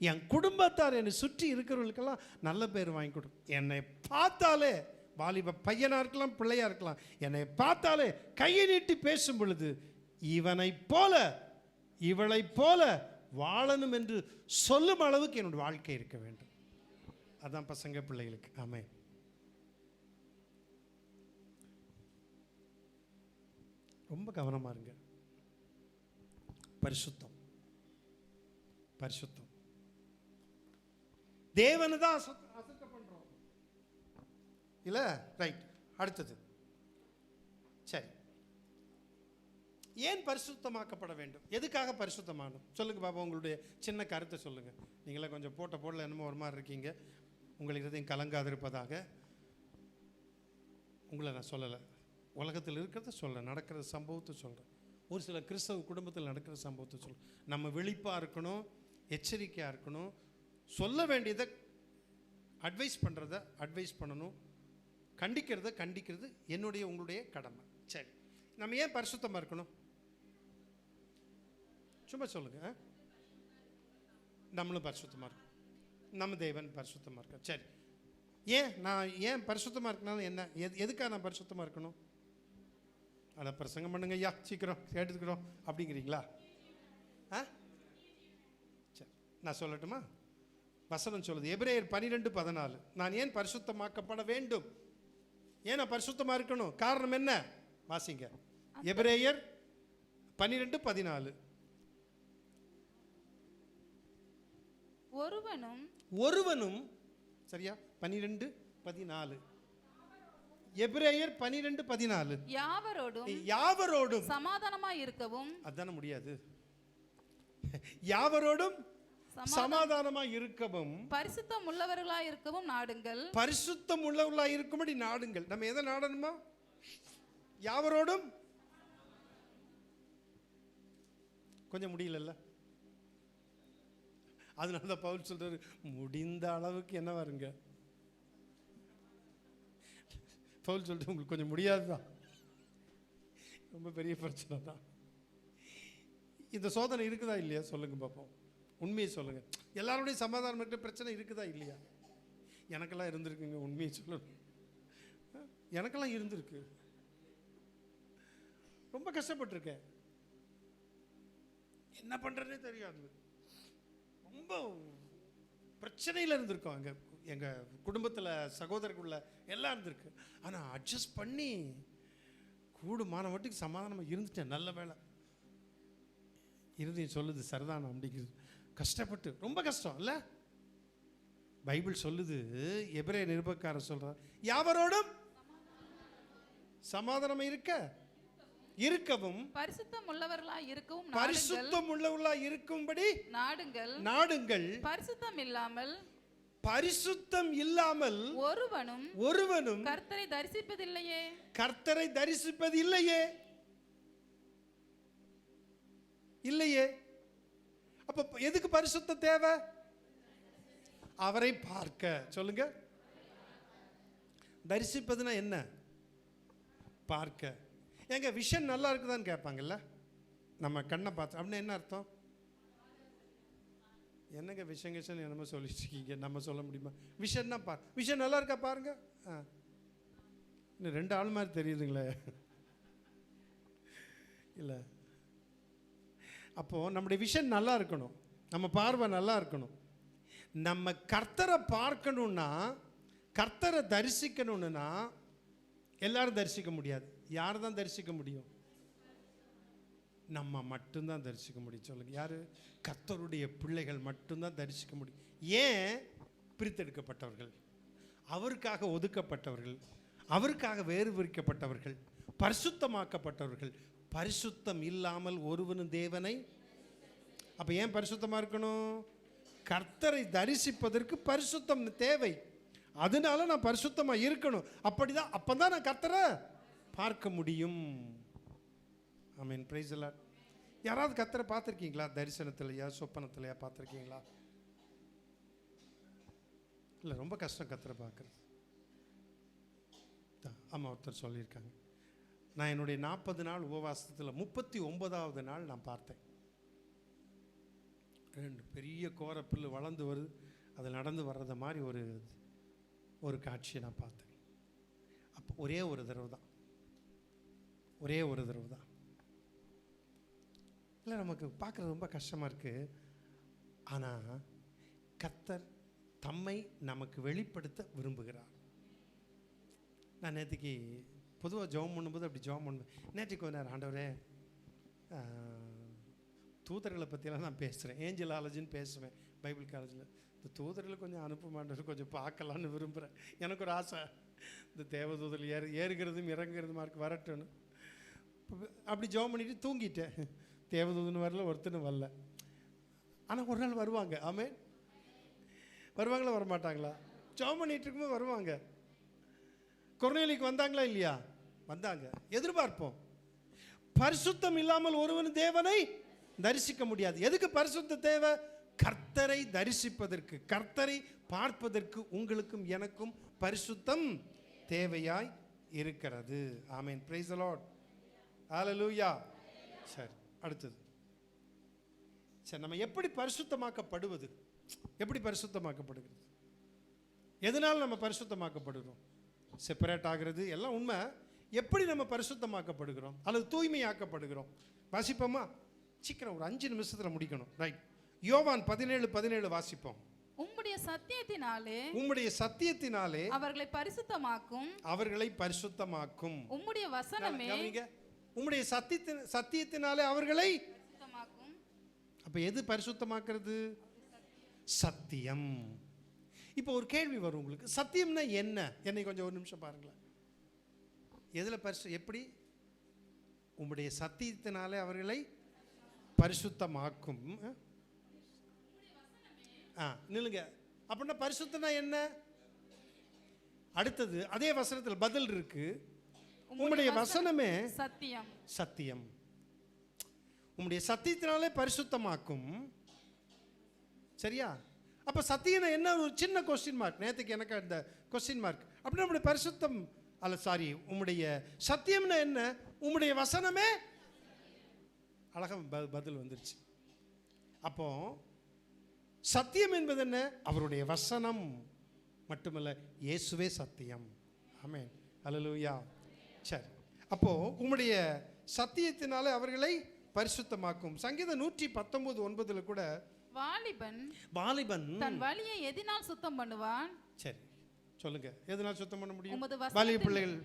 என் குடும்பத்தார் என்னை சுற்றி இருக்கிறவர்களுக்கெல்லாம் நல்ல பேர் வாங்கி கொடுக்கணும். என்னை பார்த்தாலே, வாலிப பையனாக இருக்கலாம் பிள்ளையாக இருக்கலாம், என்னை பார்த்தாலே கையை நீட்டி பேசும் பொழுது இவனை போல இவளை போல வாழணும் என்று சொல்லும் அளவுக்கு என்னுடைய வாழ்க்கை இருக்க வேண்டும். அதான் பசங்க பிள்ளைகளுக்கு. ஆமென். ரொம்ப கவனமா இருங்க. பரிசுத்தம் பரிசுத்தம் தேவனை தான் அசட்டை பண்றோம் இல்ல? ரைட். அடுத்தது, சரி, ஏன் பரிசுத்தமாக்கப்பட வேண்டும்? எதுக்காக பரிசுத்தமானும்? சொல்லுங்க பாப்பா, உங்களுடைய சின்ன கருத்தை சொல்லுங்க. நீங்களே கொஞ்சம் போடல என்னமோ ஒரு மாதிரி இருக்கீங்க. உங்கள் இதயம் கலங்காதிருப்பதாக. உங்களை நான் சொல்லலை, உலகத்தில் இருக்கிறத சொல்கிறேன், நடக்கிற சம்பவத்தை சொல்கிறேன். ஒரு சில கிறிஸ்தவ குடும்பத்தில் நடக்கிற சம்பவத்தை சொல்கிறேன். நம்ம விழிப்பாக இருக்கணும், எச்சரிக்கையாக இருக்கணும், சொல்ல வேண்டியதை அட்வைஸ் பண்ணுறத அட்வைஸ் பண்ணணும், கண்டிக்கிறது என்னுடைய உங்களுடைய கடமை. சரி, நம்ம ஏன் பரிசுத்தமாக இருக்கணும்? சும்மா சொல்லுங்க. நம்மளும் பரிசுத்தமாக இருக்கும், நம்ம தேவன் பரிசுத்தமாக இருக்க. சரி, ஏன் பரிசுத்தமாக இருக்கணும்? என்ன எதுக்காக நான் பரிசுத்தமாக இருக்கணும்? அதை பிரசங்கம் பண்ணுங்க ஐயா, சீக்கிரம் கேட்டுக்கிறோம் அப்படிங்கிறீங்களா? சரி, நான் சொல்லட்டுமா? வசனம் சொல்லுது, எபிரேயர் 12:14. நான் ஏன் பரிசுத்தமாக்கப்பட வேண்டும்? ஏன் நான் பரிசுத்தமாக இருக்கணும்? காரணம் என்ன? வாசிங்க. எபிரேயர் 12:14. ஒருவனும் சரியா? 12:14. எபிரேயர் 12:14. யாவரோடும் சமாதானமாய் இருக்கவும். அதான முடியாது. யாவரோடும் சமாதானமாய் இருக்கவும், பரிசுத்தம் உள்ளவர்களாய் இருக்கவும் நாடுங்கள். பரிசுத்தம் உள்ளவர்களாய் இருக்கும்படி நாடுங்கள். நம்ம எதை நாடணுமா? யாவரோடும். கொஞ்சம் முடியல, அதனால தான் பவுல் சொல்றாரு, முடிந்த அளவுக்கு என்ன வருங்க. பவுல் சொல்லிட்டு உங்களுக்கு கொஞ்சம் முடியாதுதான், ரொம்ப பெரிய பிரச்சனை தான். இந்த சோதனை இருக்குதா இல்லையா? சொல்லுங்க பார்ப்போம், உண்மையை சொல்லுங்க. எல்லாருடைய சமாதானம் இருக்கிற பிரச்சனை இருக்குதா இல்லையா? எனக்கெல்லாம் இருந்திருக்குங்க, உண்மையை சொல்லணும். எனக்கெல்லாம் இருந்திருக்கு, ரொம்ப கஷ்டப்பட்டிருக்கேன். என்ன பண்றதுனே தெரியாது, ரொம்ப பிரச்சனையில் இருந்திருக்கோம். எங்கள் குடும்பத்தில் சகோதரர்களுள்ள எல்லாம் இருந்திருக்கு. ஆனால் அட்ஜஸ்ட் பண்ணி கூடுமான மட்டுக்கு சமாதானமாக இருந்துட்டேன். நல்ல வேலை. இருதயம் சொல்லுது சரிதானம் அப்படிங்கிறது. கஷ்டப்பட்டு, ரொம்ப கஷ்டம் இல்லை? பைபிள் சொல்லுது, எபிரேய நிருபக்காரர் சொல்றார், யாவரோடும் சமாதானம் இருக்கவும் பரிசுத்தம் உள்ளவர்களாய் இருக்கவும் பரிசுத்தம் உள்ளவர்களாய் இருக்கும்படி நாடுங்கள். பரிசுத்தம் இல்லாமல் ஒருவனும் கர்த்தரை தரிசிப்பது இல்லையே. அப்போ எதுக்கு பரிசுத்தம் தேவை? அவரை பார்க்க. சொல்லுங்க. தரிசிப்பதுன்னா என்ன? பார்க்க. ஏங்க விஷன் நல்லா இருக்குதான்னு கேட்பாங்கல்ல, நம்ம கண்ணை பார்த்து. அப்படின்னா என்ன அர்த்தம்? என்னங்க விஷன் கிஷன் என்னமோ சொல்லிட்டு இருக்கீங்க, நம்ம சொல்ல முடியுமா? விஷன்னா பார். விஷன் நல்லா இருக்கா பாருங்க. இன்னும் 2 ஆள் மாதிரி தெரியுதுங்களே. இல்லை, அப்போது நம்முடைய விஷன் நல்லா இருக்கணும், நம்ம பார்வை நல்லா இருக்கணும். நம்ம கர்த்தரை பார்க்கணுன்னா, கர்த்தரை தரிசிக்கணும்னா எல்லாரும் தரிசிக்க முடியாது. யார் தான் தரிசிக்க முடியும்? நம்ம மட்டும்தான் தரிசிக்க முடியும். சொல்லுங்க, யாரு? கர்த்தருடைய பிள்ளைகள் மட்டும்தான் தரிசிக்க முடியும். ஏன்? பிரித்தெடுக்கப்பட்டவர்கள், அவருக்காக ஒதுக்கப்பட்டவர்கள், அவருக்காக வேறுபிரிக்கப்பட்டவர்கள், பரிசுத்தமாக்கப்பட்டவர்கள். பரிசுத்தம் இல்லாமல் ஒருவனும் தேவனை. அப்போ ஏன் பரிசுத்தமாக இருக்கணும்? கர்த்தரை தரிசிப்பதற்கு பரிசுத்தம் தேவை. அதனால நான் பரிசுத்தமாக இருக்கணும். அப்படிதான், அப்போ தான் நான் கர்த்தரை பார்க்க முடியும். ஆமென், பிரைஸ் தி லார்ட். யாராவது கர்த்தரை பார்த்துருக்கீங்களா? தரிசனத்திலையா சொப்பனத்திலையா பார்த்துருக்கீங்களா? இல்லை, ரொம்ப கஷ்டம் கர்த்தரை பார்க்குறது. ஆமாம், ஒருத்தர் சொல்லியிருக்காங்க, நான் என்னுடைய 40 நாள் உபவாசத்தில் 39வது நாள் நான் பார்த்தேன். 2 பெரிய கோரப்புல்லு வளர்ந்து வருது, அது நடந்து வர்றத மாதிரி ஒரு காட்சியை நான் பார்த்தேன். அப்போ ஒரே ஒரு தடவை தான். இல்லை, நமக்கு பார்க்குறது ரொம்ப கஷ்டமாக இருக்குது. ஆனால் கர்த்தர் தம்மை நமக்கு வெளிப்படுத்த விரும்புகிறார். நான் நேற்றுக்கு பொதுவாக ஜெபம் பண்ணும்போது அப்படி ஜெபம் பண்ணுவேன். நேற்றுக்கு கொஞ்ச நேரம், ஆண்டவரே, தூதர்களை பற்றியெல்லாம் நான் பேசுகிறேன், ஏஞ்சலாலஜின்னு பேசுவேன் பைபிள் காலேஜில். இந்த தூதர்களை கொஞ்சம் அனுப்ப மாட்டேன், கொஞ்சம் பார்க்கலான்னு விரும்புகிறேன். எனக்கு ஒரு ஆசை, இந்த தேவதூதர் ஏறுகிறதும் இறங்குறதுமா இருக்கு, வரட்டுன்னு. அப்படி ஜெபம் பண்ணிட்டு தூங்கிட்டேன். தேவதூதன் வரல, ஒருத்தனும் வரல. ஆனால் ஒரு நாள் வருவாங்க. ஆமென். வருவாங்களா வரமாட்டாங்களா? ஜெபம் பண்ணிட்டு இருக்கும்போது வருவாங்க. கொர்நேலிக்கு வந்தாங்களா இல்லையா? வந்தாங்க. எதிர்பார்ப்போம். பரிசுத்தம் இல்லாமல் ஒருவன் தேவனை தரிசிக்க முடியாது. எதுக்கு பரிசுத்த தேவை? கர்த்தரை தரிசிப்பதற்கு, கர்த்தரை பார்ப்பதற்கு உங்களுக்கும் எனக்கும் பரிசுத்தம் தேவையாய் இருக்கிறது. ஆமென், பிரைஸ் தி லார்ட், ஹல்லேலூயா. சரி, அடுத்தது. சரி, நம்ம எப்படி பரிசுத்தமாக்கப்படுவது? எப்படி பரிசுத்தமாக்கப்படுகிறது? எதனால் நம்ம பரிசுத்தமாக்கப்படுகிறோம்? செப்பரேட் ஆகிறது எல்லாம் உண்மை. எப்படி நம்ம பரிசுத்தமாக்கப்படுகிறோம் அல்லது தூய்மையாக்கப்படுகிறோம்? வாசிப்போமா? சீக்கிரம், ஒரு 5 நிமிஷத்தில் முடிக்கணும். ரைட். யோவான் 17:17 வாசிப்போம். உம்முடைய சத்தியத்தினாலே அவர்களை பரிசுத்தமாக்கும். உம்முடைய வசனமே. உம்முடைய சத்தியத்தினாலே அவர்களை பரிசுத்தமாக்கும். அப்ப எது பரிசுத்தமாக்குறது? சத்தியம். இப்போ ஒரு கேள்வி வரும் உங்களுக்கு, சத்தியம்னா என்ன? என்னை கொஞ்சம் ஒரு நிமிஷம் பாருங்களேன். எதுல எப்படி? உம்முடைய சத்தியத்தினாலே அவர்களை பரிசுத்தமாக்கும். நில்லுங்க. அப்படின்னா பரிசுத்தம்னா என்ன? அடுத்தது அதே வசனத்தில் பதில் இருக்கு. உம்முடைய வசனமே சத்தியம். உம்முடைய சத்தியத்தினாலே பரிசுத்தமாக்கும். சரியா? அப்ப சத்தியம் என்ன? ஒரு சின்ன கொஸ்டின் மார்க். நேற்றுக்கு எனக்கு அந்த கொஸ்டின் மார்க். அப்படின்னா நம்முடைய பரிசுத்தம் உம்முடைய சத்தியம்னா என்ன? உம்முடைய வசனமே. அழகா பதில் வந்துருச்சு. அப்போ சத்தியம் என்பது என்ன? அவருடைய வசனம் மட்டுமல்ல, இயேசுவே சத்தியம். ஆமென், ஹல்லேலூயா. சரி, அப்போ உம்முடைய சத்தியத்தினாலே அவர்களை பரிசுத்தமாக்கும். சங்கீதம் 119:9 கூட வாலிபன் தன் வழியை எதினால் சுத்தம் பண்ணுவான். சரி, சொல்லுங்க, எதனால் சுத்தம் பண்ண முடியும்? வாலிப பிள்ளைகள்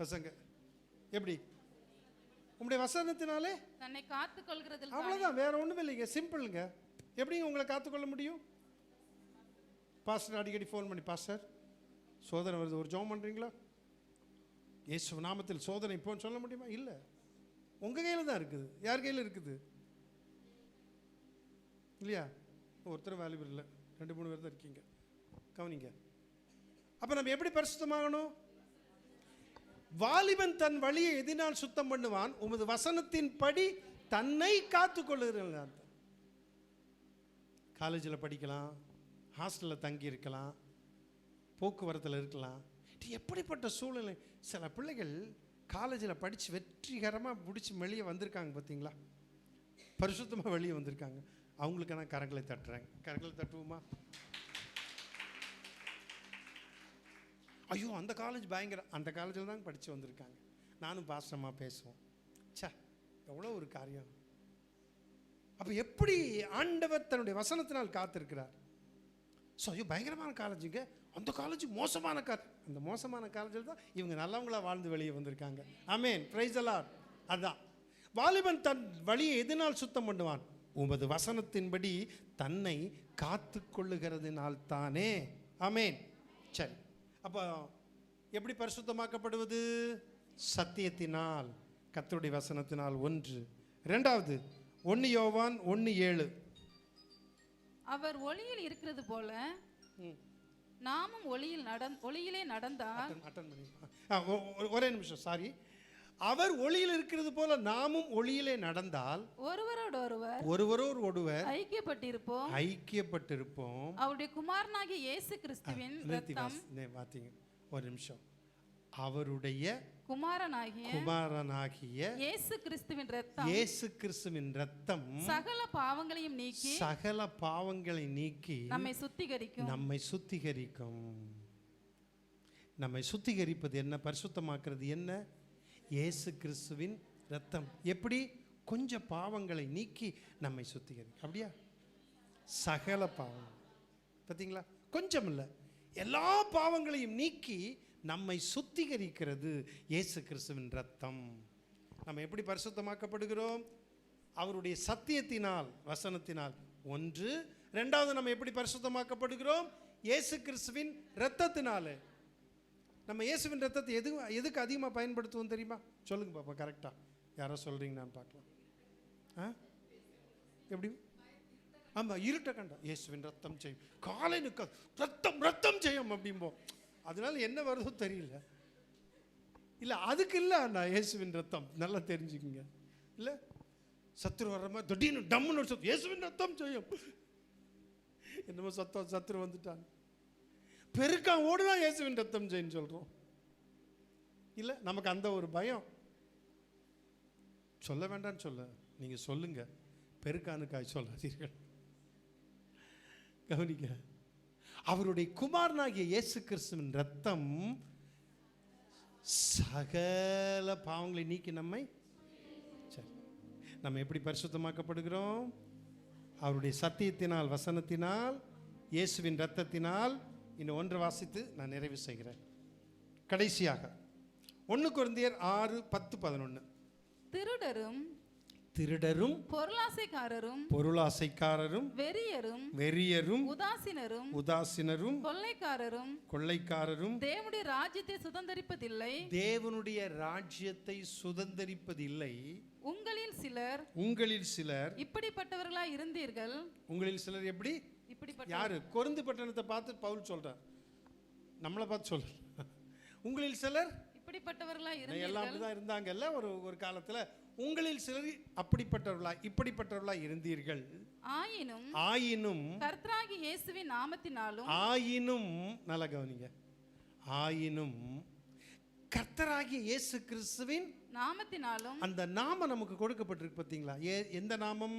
பசங்க எப்படி? உங்களுடைய வசனத்தினாலே தன்னை காத்துக்கொள்கிறது. அவ்வளவுதான், வேற ஒண்ணுமே இல்லைங்க. சிம்பிளுங்க. எப்படிங்க உங்களை காத்துக்கொள்ள முடியும்? பாஸ்டர் அடிக்கடி ஃபோன் பண்ணி, பாஸ்டர் சோதனை வருது, ஒரு ஜெபம் பண்றீங்களா? இயேசு நாமத்தில் சோதனை போன்னு சொல்ல முடியுமா? இல்லை, உங்க கையில தான் இருக்குது. யார் கையில் இருக்குது? இல்லையா? ஒருத்தர் வாலிபர் இல்லை, 2-3 பேர் தான் இருக்கீங்க. கவனிங்க. அப்ப நம்ம எப்படி பரிசுத்தமாகணும்? வாலிபன் தன் வழியை எதினால் சுத்தம் பண்ணுவான், உமது வசனத்தின் படி தன்னை காத்துக்கொள்ளுகிறான். காலேஜில் படிக்கலாம், ஹாஸ்டலில் தங்கி இருக்கலாம், போக்குவரத்தில் இருக்கலாம். இது எப்படிப்பட்ட சூழ்நிலை! சில பிள்ளைகள் காலேஜில் படித்து வெற்றிகரமாக முடிச்சு வெளியே வந்திருக்காங்க பார்த்தீங்களா, பரிசுத்தமாக வெளியே வந்திருக்காங்க. அவங்களுக்கு நான் கரங்களை தட்டுறேன். கரங்களை தட்டுவோமா? ஐயோ அந்த காலேஜ் பயங்கர, அந்த காலேஜில் தான் படித்து வந்திருக்காங்க. நானும் பாஸ்டமாக பேசுவோம். சே, எவ்வளோ ஒரு காரியம்! அப்போ எப்படி ஆண்டவர் தன்னுடைய வசனத்தினால் காத்திருக்கிறார். ஸோ ஐயோ பயங்கரமான காலேஜுங்க, அந்த காலேஜ் மோசமான அந்த மோசமான காலேஜில் தான் இவங்க நல்லவங்களா வாழ்ந்து வெளியே வந்திருக்காங்க. ஆமென், பிரைஸ் தி லார்ட். அதான் வாலிபன் தன் வழியை எதனால் சுத்தம் பண்ணுவான்? உமது வசனத்தின்படி தன்னை காத்து கொள்ளுகிறதுனால் தானே. ஆமென். சரி, அப்போ எப்படி பரிசுத்தமாக்கப்படுவது? சத்தியத்தினால், கர்த்தருடைய வசனத்தினால். ஒன்று. இரண்டாவது 1 யோவான் 1:7. அவர் ஒளியில் இருக்கிறது போல நாமும் ஒளியிலே நடந்தால். ஒரே நிமிஷம், சாரி. அவர் ஒளியில் இருக்கிறது போல நாமும் ஒளியிலே நடந்தால் ஒருவரோடு ஐக்கியப்பட்டிருப்போம். அவருடைய குமாரனாகிய இயேசு கிறிஸ்துவின் இரத்தம். பாத்தீங்க, ஒரு நிமிஷம். அவருடைய குமாரனாகிய இயேசு கிறிஸ்துவின் இரத்தம் சகல பாவங்களை நீக்கி நம்மை சுத்திகரிக்கும். நம்மை சுத்திகரிப்பது என்ன? பரிசுத்தமாக்குறது என்ன? இயேசு கிறிஸ்துவின் இரத்தம். எப்படி? கொஞ்சம் பாவங்களை நீக்கி நம்மை சுத்திகரிக்கும். அப்படியா? சகல பாவம், பார்த்தீங்களா? கொஞ்சம் இல்லை, எல்லா பாவங்களையும் நீக்கி நம்மை சுத்திகரிக்கிறது இயேசு கிறிஸ்துவின் இரத்தம். நம்ம எப்படி பரிசுத்தமாக்கப்படுகிறோம்? அவருடைய சத்தியத்தினால், வசனத்தினால். ஒன்று. இரண்டாவது, நம்ம எப்படி பரிசுத்தமாக்கப்படுகிறோம்? இயேசு கிறிஸ்துவின் இரத்தத்தினால. நம்ம இயேசுவின் ரத்தத்தை எதுக்கு அதிகமாக பயன்படுத்துவோம் தெரியுமா? சொல்லுங்க பாப்பா, கரெக்டாக யாரோ சொல்கிறீங்க, நான் பார்க்கலாம். எப்படி? ஆமாம், இருட்ட கண்டா இயேசுவின் ரத்தம் செய்யும், காலை நிற்க ரத்தம் செய்யும் அப்படிம்போம். அதனால என்ன வருதோ தெரியல. இல்லை, அதுக்கு இல்லை நான் இயேசுவின் ரத்தம், நல்லா தெரிஞ்சுக்குங்க. இல்லை, சத்துரு வர்ற மாதிரி திடீர்னு டம்முன்னு இயேசுவின் ரத்தம் செய்யும், என்னமோ சத்துரு வந்துட்டாங்க, பெருக்கா ஓடுதான் இயேசுவின் ரத்தம் செய்யும் சொல்றோம். இல்லை, நமக்கு அந்த ஒரு பயம். சொல்ல வேண்டாம்னு சொல்ல, நீங்க சொல்லுங்க, பெருக்கானுக்காய் சொல்லாதீர்கள். கவனிக்க, அவருடைய குமாரனாகிய இயேசு கிறிஸ்துவின் ரத்தம் சகல பாவங்களை நீக்கி நம்மை. சரி, நம்ம எப்படி பரிசுத்தமாக்கப்படுகிறோம்? அவருடைய சத்தியத்தினால், வசனத்தினால், இயேசுவின் ரத்தத்தினால். இன்னும் ஒன்று வாசித்து நான் நிறைவு செய்கிறேன். கடைசியாக 1 கொரிந்தியர் 6:10-11. திருடரும் பொருளாசைக்காரரும் வெறியரும் உதாசீனரும் கொள்ளைக்காரரும் தேவனுடைய ராஜ்யத்தை சுதந்தரிப்பதில்லை. உங்களில் சிலர் இப்படிப்பட்டவர்களாய் இருந்தீர்கள். உங்களில் சிலர் எப்படி? யாரு? கொரிந்து பட்டணத்தை பார்த்து பவுல் சொல்றார், நம்மளை பார்த்து சொல்ற. உங்களில் சிலர் இப்படிப்பட்டவர்களாய் எல்லாம் அப்படிதான் இருந்தாங்கல்ல ஒரு காலத்துல. உங்களில் சிலர் இப்படிப்பட்டவர்களாய் இருந்தீர்கள். ஆயினும் கர்த்தராகிய இயேசுவின் நாமத்தினாலும். ஆயினும், நல்லா கவனிங்க, ஆயினும் கர்த்தராகிய இயேசு கிறிஸ்துவின் நாமத்தினாலும். அந்த நாமம் நமக்கு கொடுக்கப்பட்டிருக்கு பார்த்தீங்களா? எந்த நாமம்?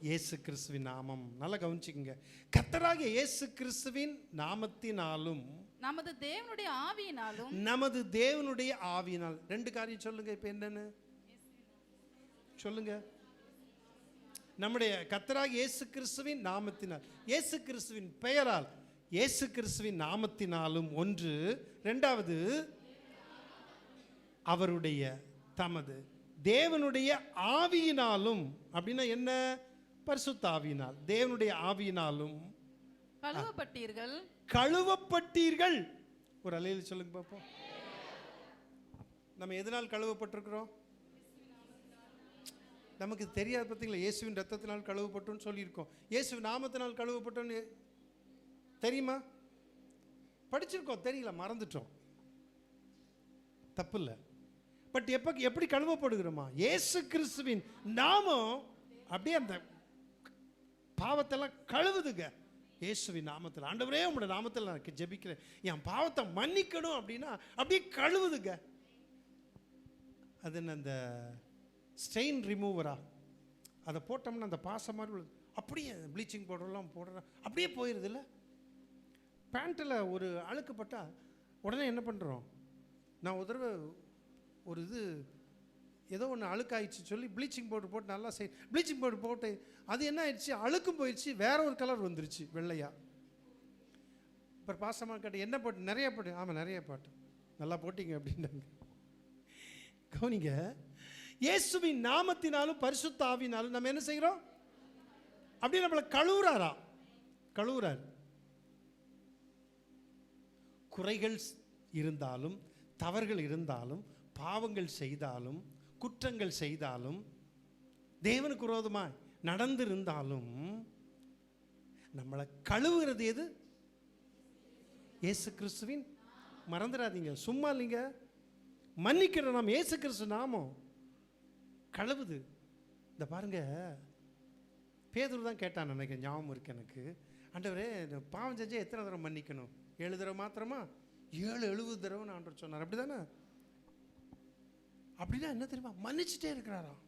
இயேசு கிறிஸ்துவின் நாமம். நல்லா கவனிச்சுக்கங்க. கர்த்தராகிய இயேசு கிறிஸ்துவின் நாமத்தினாலும் நமது தேவனுடைய ஆவியினால். ரெண்டு காரியம் சொல்லுங்க. இப்ப என்னன்னு சொல்லுங்க? நம்முடைய கர்த்தராகிய இயேசு கிறிஸ்துவின் நாமத்தினால், இயேசு கிறிஸ்துவின் பெயரால், இயேசு கிறிஸ்துவின் நாமத்தினாலும் ஒன்று. இரண்டாவது, அவருடைய தமது தேவனுடைய ஆவியினாலும். அப்படின்னா என்ன? பரிசுத்த ஆவியினால், தேவனுடைய ஆவியினாலும் கழுவப்பட்டீர்கள். ஒரு அல்லேலூயா சொல்லுங்க பாப்போம். நம்ம எதனால் கழுவப்பட்டிருக்கிறோம்? நமக்கு தெரியாது பார்த்தீங்களா? இயேசுவின் ரத்தத்தினால் கழுவப்பட்டோன்னு சொல்லியிருக்கோம். இயேசுவின் நாமத்தினால் கழுவப்பட்டோன்னு தெரியுமா? படிச்சிருக்கோம், தெரியல, மறந்துட்டோம். தப்பு இல்லை. பட் எப்படி கழுவப்படுகிறோமா? இயேசு கிறிஸ்துவின் நாமம் அப்படியே அந்த பாவத்தெல்லாம் கழுவுதுங்க இயேசுவின் நாமத்தில். ஆண்டவரே உங்களுடைய நாமத்தில் நான் ஜெபிக்கிறேன், என் பாவத்தை மன்னிக்கணும் அப்படின்னா அப்படியே கழுவுதுங்க. அது அந்த ஸ்டெயின் ரிமூவரா, அதை போட்டோம்னா அந்த பாசம் மாதிரி அப்படியே ப்ளீச்சிங் பவுடர்லாம் போடுறோம் அப்படியே போயிடுது இல்லை. பேண்ட்டில் ஒரு அழுக்குப்பட்டால் உடனே என்ன பண்ணுறோம், நான் ஒரு தடவை ஒரு இது ஏதோ ஒன்று அழுக்காயிடுச்சு சொல்லி ப்ளீச்சிங் பவுடர் போட்டு நல்லா ப்ளீச்சிங் பவுடர் போட்டு அது என்ன ஆயிடுச்சு, அழுக்கும் போயிடுச்சு, வேற ஒரு கலர் வந்துருச்சு வெள்ளையா. அப்புறம் பாசமாக கேட்டு என்ன போட்டு, நிறைய போட்டு, ஆமாம் நிறைய போட்டு, நல்லா போட்டிங்க அப்படின்னாங்க. கவனிங்க, இயேசுவின் நாமத்தினாலும் பரிசுத்த ஆவினாலும் நம்ம என்ன செய்கிறோம், அப்படி நம்மளை கழுவுறாரா, கழுவுறாரு. குறைகள் இருந்தாலும், தவறுகள் இருந்தாலும், பாவங்கள் செய்தாலும், குற்றங்கள் செய்தாலும், தேவனுக்கு விரோதமாக நடந்திருந்தாலும் நம்மளை கழுவுகிறது எது, இயேசு கிறிஸ்துவின். மறந்துடாதீங்க, சும்மா இல்லைங்க, மன்னிக்கிற நாம் இயேசு கிறிஸ்து நாமம் கழுவுது. இந்த பாருங்க, பேதுரு தான் கேட்டான் நினைக்கிறேன், ஞாபகம் இருக்கு எனக்கு, ஆண்டவரே பாவம் செஞ்சா எத்தனை தடவை மன்னிக்கணும், 7 தடவை மாத்திரமா, 70 தடவை ஆண்டவர் சொன்னார், அப்படி தானே. அப்படின்னா என்ன தெரியுமா, மன்னிச்சுட்டே இருக்கிறாராம்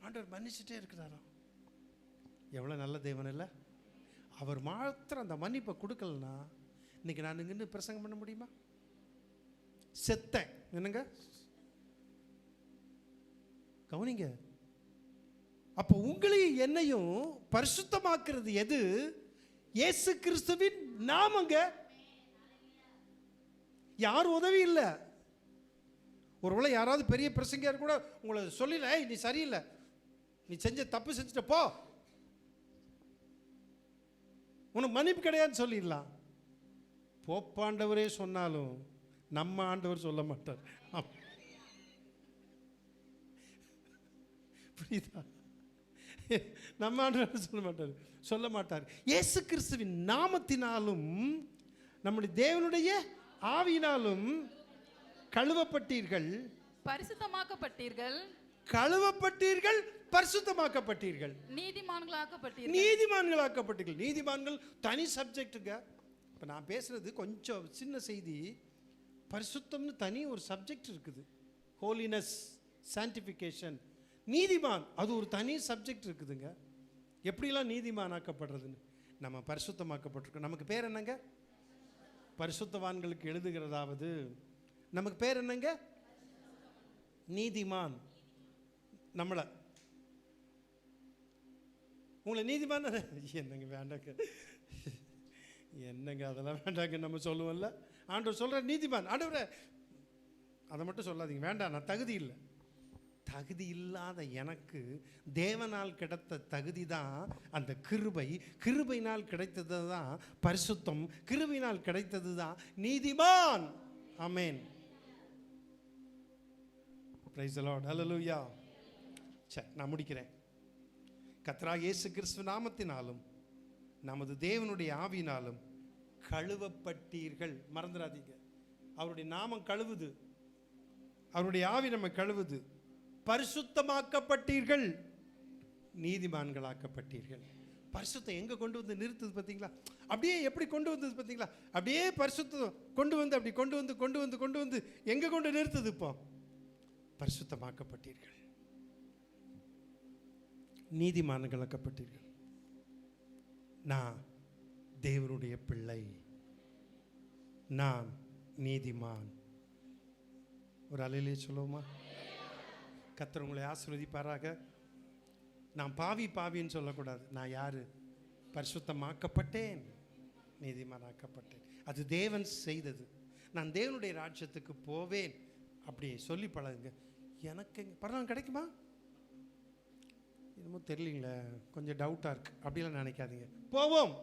ஆண்டவர், மன்னிச்சுட்டே இருக்கிறாராம். எவ்வளோ நல்ல தேவன் இல்லை. அவர் மாத்திரம் அந்த மன்னிப்பை கொடுக்கலன்னா இன்னைக்கு நான் இங்கிருந்து பிரசங்கம் பண்ண முடியுமா, செத்தேன். என்னங்க கவனிங்க, அப்போ உங்களையும் என்னையும் பரிசுத்தமாக்குறது எது, இயேசு கிறிஸ்துவின் நாமங்க. யார் உதவி இல்லை. ஒருவேளை யாராவது பெரிய பிரசங்கியார் கூட உங்களை சொல்லல, நீ சரியில்லை, நீ செஞ்ச தப்பு செஞ்சுட்ட போ, உனக்கு மன்னிப்பு கிடையாதுன்னு சொல்லிடலாம். போப்பாண்டவரே சொன்னாலும் நம்ம ஆண்டவர் சொல்ல மாட்டார். புரியுதா, நம்ம ஆண்டவர் சொல்ல மாட்டார். இயேசு கிறிஸ்துவின் நாமத்தினாலும் நம்முடைய தேவனுடைய ஆவியினாலும் கழுவப்பட்டீர்கள், பரிசுத்தமாக்கப்பட்டீர்கள், கழுவப்பட்டீர்கள், பரிசுத்தமாக்கப்பட்டீர்கள், நீதிமான்களாக்கப்பட்டீர்கள். நீதிமான்களாக்கப்பட்டீர்கள். நீதிமான்கள் தனி சப்ஜெக்ட்டுங்க. இப்போ நான் பேசுறது கொஞ்சம் சின்ன செய்தி, பரிசுத்தம்னு தனி ஒரு சப்ஜெக்ட் இருக்குது, ஹோலினஸ், சான்டிஃபிகேஷன். நீதிமான் அது ஒரு தனி சப்ஜெக்ட் இருக்குதுங்க. எப்படிலாம் நீதிமானாக்கப்படுறதுன்னு நம்ம பரிசுத்தமாக்கப்பட்டிருக்கோம். நமக்கு பேர் என்னங்க, பரிசுத்தவான்களுக்கு எழுதுகிறதாவது நமக்கு பேர் என்னங்க, நீதிமான். நம்மளை உங்களை நீதிமான் என்னங்க, வேண்டாங்க என்னங்க, அதெல்லாம் வேண்டாங்க நம்ம சொல்லுவோம்ல. ஆண்டவர் சொல்ற நீதிமான், ஆண்டவரே அதை மட்டும் சொல்லாதீங்க, வேண்டாம், நான் தகுதி இல்லை. தகுதி இல்லாத எனக்கு தேவனால் கிடைத்த தகுதி தான் அந்த கிருபை, கிருபையினால் கிடைத்தது தான் பரிசுத்தம், கிருபையினால் கிடைத்தது தான் நீதிமான். ஆமென், பிரைஸ் தி லார்ட், ஹல்லேலூயா. சரி, நான் முடிக்கிறேன். கர்த்தராகிய இயேசு கிறிஸ்து நாமத்தினாலும் நமது தேவனுடைய ஆவியினாலும் கழுவப்பட்டீர்கள். மறந்துடாதீங்க, அவருடைய நாமம் கழுவுது, அவருடைய ஆவி நம்ம கழுவுது. பரிசுத்தமாக்கப்பட்டீர்கள், நீதிமான்களாக்கப்பட்டீர்கள். பரிசுத்தம் எங்க கொண்டு வந்து நிறுத்துது பார்த்தீங்களா, அப்படியே எப்படி கொண்டு வந்தது பார்த்தீங்களா, அப்படியே பரிசுத்தம் கொண்டு வந்து அப்படி கொண்டு வந்து கொண்டு வந்து கொண்டு வந்து எங்க கொண்டு நிறுத்துது, இப்போ பரிசுத்தமாக்கப்பட்டீர்கள், நீதிமான்களாக்கப்பட்டீர்கள். நான் தேவனுடைய பிள்ளை, நான் நீதிமான். ஒரு அலையிலே சொல்லுவோமா? கர்த்தர் உங்களை ஆசீர்வதிப்பாராக. நான் பாவி பாவின்னு சொல்லக்கூடாது. நான் யாரு? பரிசுத்தமாக்கப்பட்டேன், நீதிமானாக்கப்பட்டேன். அது தேவன் செய்தது. நான் தேவனுடைய ராஜ்யத்துக்கு போவேன் அப்படி சொல்லி பழகுங்க. எனக்கு பரவாயில்ல, கிடைக்குமா என்னமோ தெரியலீங்களே, கொஞ்சம் டவுட்டாக இருக்குது அப்படிலாம் நினைக்காதீங்க. போவோம்.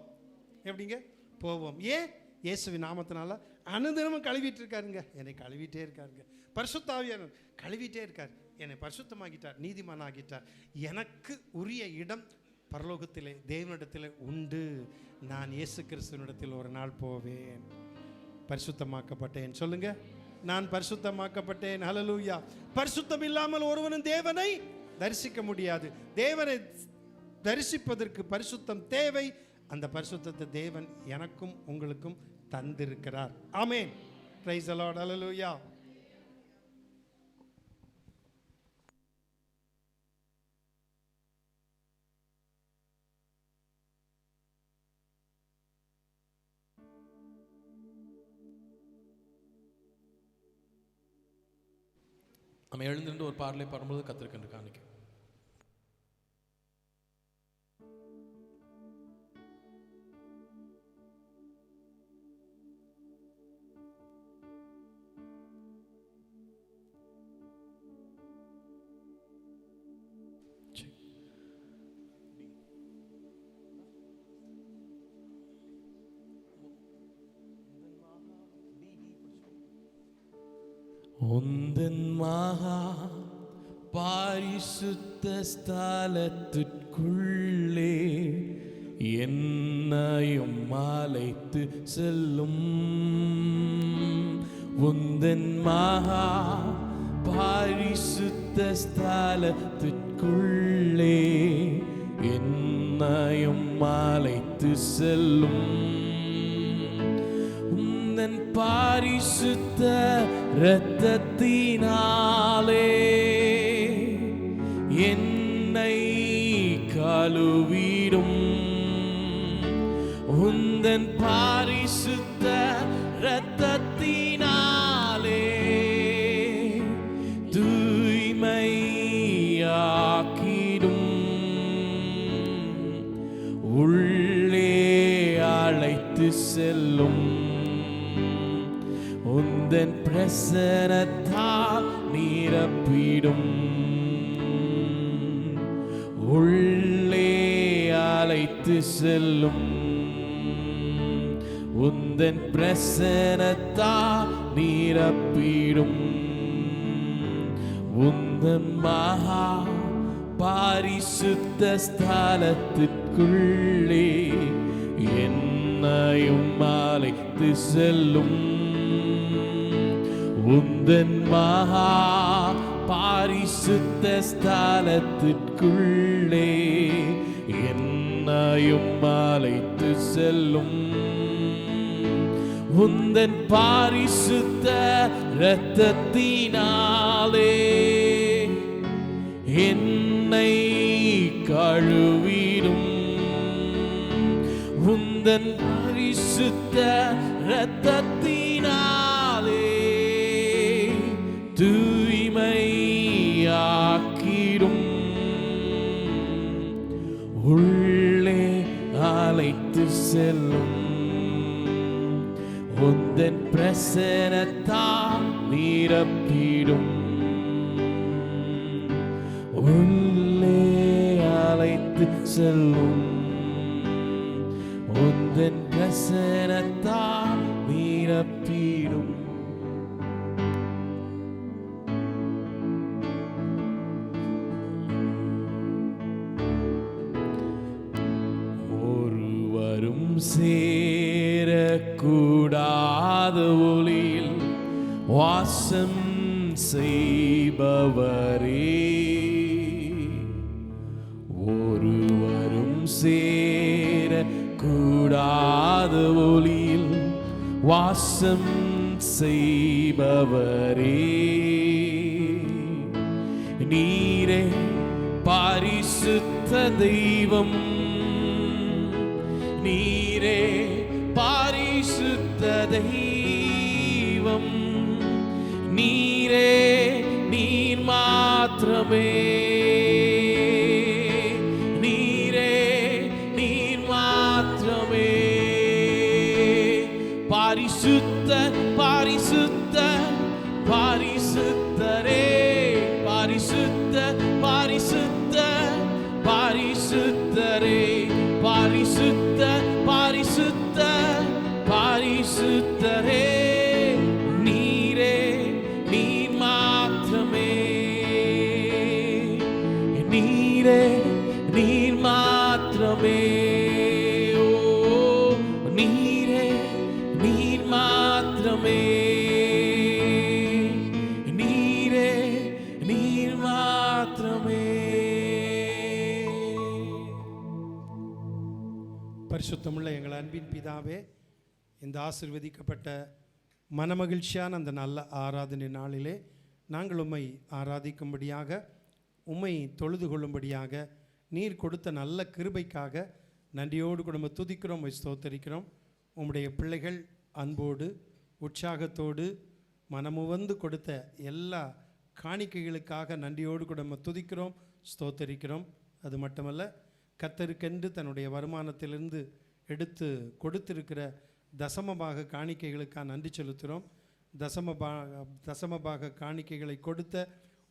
எப்படிங்க போவோம்? ஏன்? இயேசுவின் நாமத்தினால அனுதினமும் கழுவிட்டு இருக்காருங்க, என்னை கழுவிட்டே இருக்காருங்க. பரிசுத்த ஆவியானவர் கழுவிட்டே இருக்கார், என்னை பரிசுத்தமாகிட்டார், நீதிமான் ஆகிட்டார். எனக்கு உரிய இடம் பரலோகத்திலே தேவனிடத்தில் உண்டு. நான் இயேசு கிறிஸ்துவனிடத்தில் ஒரு நாள் போவேன். பரிசுத்தமாக்கப்பட்டேன். சொல்லுங்க, நான் பரிசுத்தமாக்கப்பட்டேன். ஹல்லேலூயா. பரிசுத்தம் இல்லாமல் ஒருவனும் தேவனை தரிசிக்க முடியாது. தேவனை தரிசிப்பதற்கு பரிசுத்தம் தேவை. அந்த பரிசுத்தத்தை தேவன் எனக்கும் உங்களுக்கும் தந்திருக்கிறார். ஆமென். Praise the Lord. ஹல்லேலூயா. நம்ம எழுந்திருந்து ஒரு பாடலை பாடும்போது கத்திருக்கின்ற காணிக்க. உந்தன் மகா பரிசுத்த ஸ்தலத்திற்குள்ளே என்னையும் அழைத்து செல்லும். உந்தன் மகா பரிசுத்த ஸ்தலத்திற்குள்ளே என்னையும் அழைத்து செல்லும். உந்தன் பரிசுத்த இரத்தத்தினாலே என்னை கழுவிடும். உந்தன் பரிசுத்த இரத்தத்தினாலே தூய்மையாக்கிடும். உள்ளே அழைத்து செல்லும். உந்தன் பிரசன்னத்தால் நிரப்பிடும். உள்ளே அழைத்து செல்லும். உந்தன் பிரசன்னத்தால் நிரப்பிடும். உந்தன் மகா பரிசுத்த ஸ்தலத்திற்குள்ளே என்னையும் அழைத்து செல்லும். உந்தன் மகா பரிசுத்த ஸ்தலத்திற்குள்ளே என்னையும் அழைத்து செல்லும். உந்தன் பரிசுத்த இரத்தத்தினாலே என்னை கழுவிடும். உந்தன் பரிசுத்த இரத்தத்தினாலே தூய்மையாக்கிடும். உள்ளே அழைத்து செல்லும். உந்தன் பிரசன்னத்தால் நிரப்பிடும். உள்ளே அழைத்து செல்லும். உந்தன் பிரசன்னத்தால் நிரப்பிடும். ஒருவரும் சேரக்கூடாத ஒளியில் வாசம் செய்பவரே. ஒருவரும் சேரக்கூடாத ஒளியில் வாசம் செய்பவரே. நீரே பரிசுத்த தெய்வம். நீரே பரிசுத்த தெய்வம். நீரே நீர் மாத்திரமே. நீரே நீர் மாத்திரமே. பரிசுத்த பரிசுத்த பரிசுத்தரே. பரிசுத்த பரிசுத்த பரிசுத்தரே. பரிசுத்த பரிசுத்த பரிசுத்தரே. நீரே நீர் மாத்திரமே. நீரே நீர் மாத்திரமே. ஓ நீரே நீர் மாத்திரமே. நீரே நீர் மாத்திரமே. பரிசுத்தமுள்ள எங்கள் அன்பின் பிதாவே, இந்த ஆசீர்வதிக்கப்பட்ட மனமகிழ்ச்சியான அந்த நல்ல ஆராதனை நாளிலே நாங்கள் உம்மை ஆராதிக்கும்படியாக, உம்மை தொழுது கொள்ளும்படியாக நீர் கொடுத்த நல்ல கிருபைக்காக நன்றியோடு கூட உம்மை துதிக்கிறோம், உம்மை ஸ்தோத்தரிக்கிறோம். உம்முடைய பிள்ளைகள் அன்போடு உற்சாகத்தோடு மனமுவந்து கொடுத்த எல்லா காணிக்கைகளுக்காக நன்றியோடு கூட உம்மை துதிக்கிறோம், ஸ்தோத்தரிக்கிறோம். அது மட்டுமல்ல, கர்த்தருக்கென்று தன்னுடைய வருமானத்திலிருந்து எடுத்து கொடுத்திருக்கிற தசமபாக காணிக்கைகளுக்காக நன்றி செலுத்துகிறோம். தசமபாக காணிக்கைகளை கொடுத்த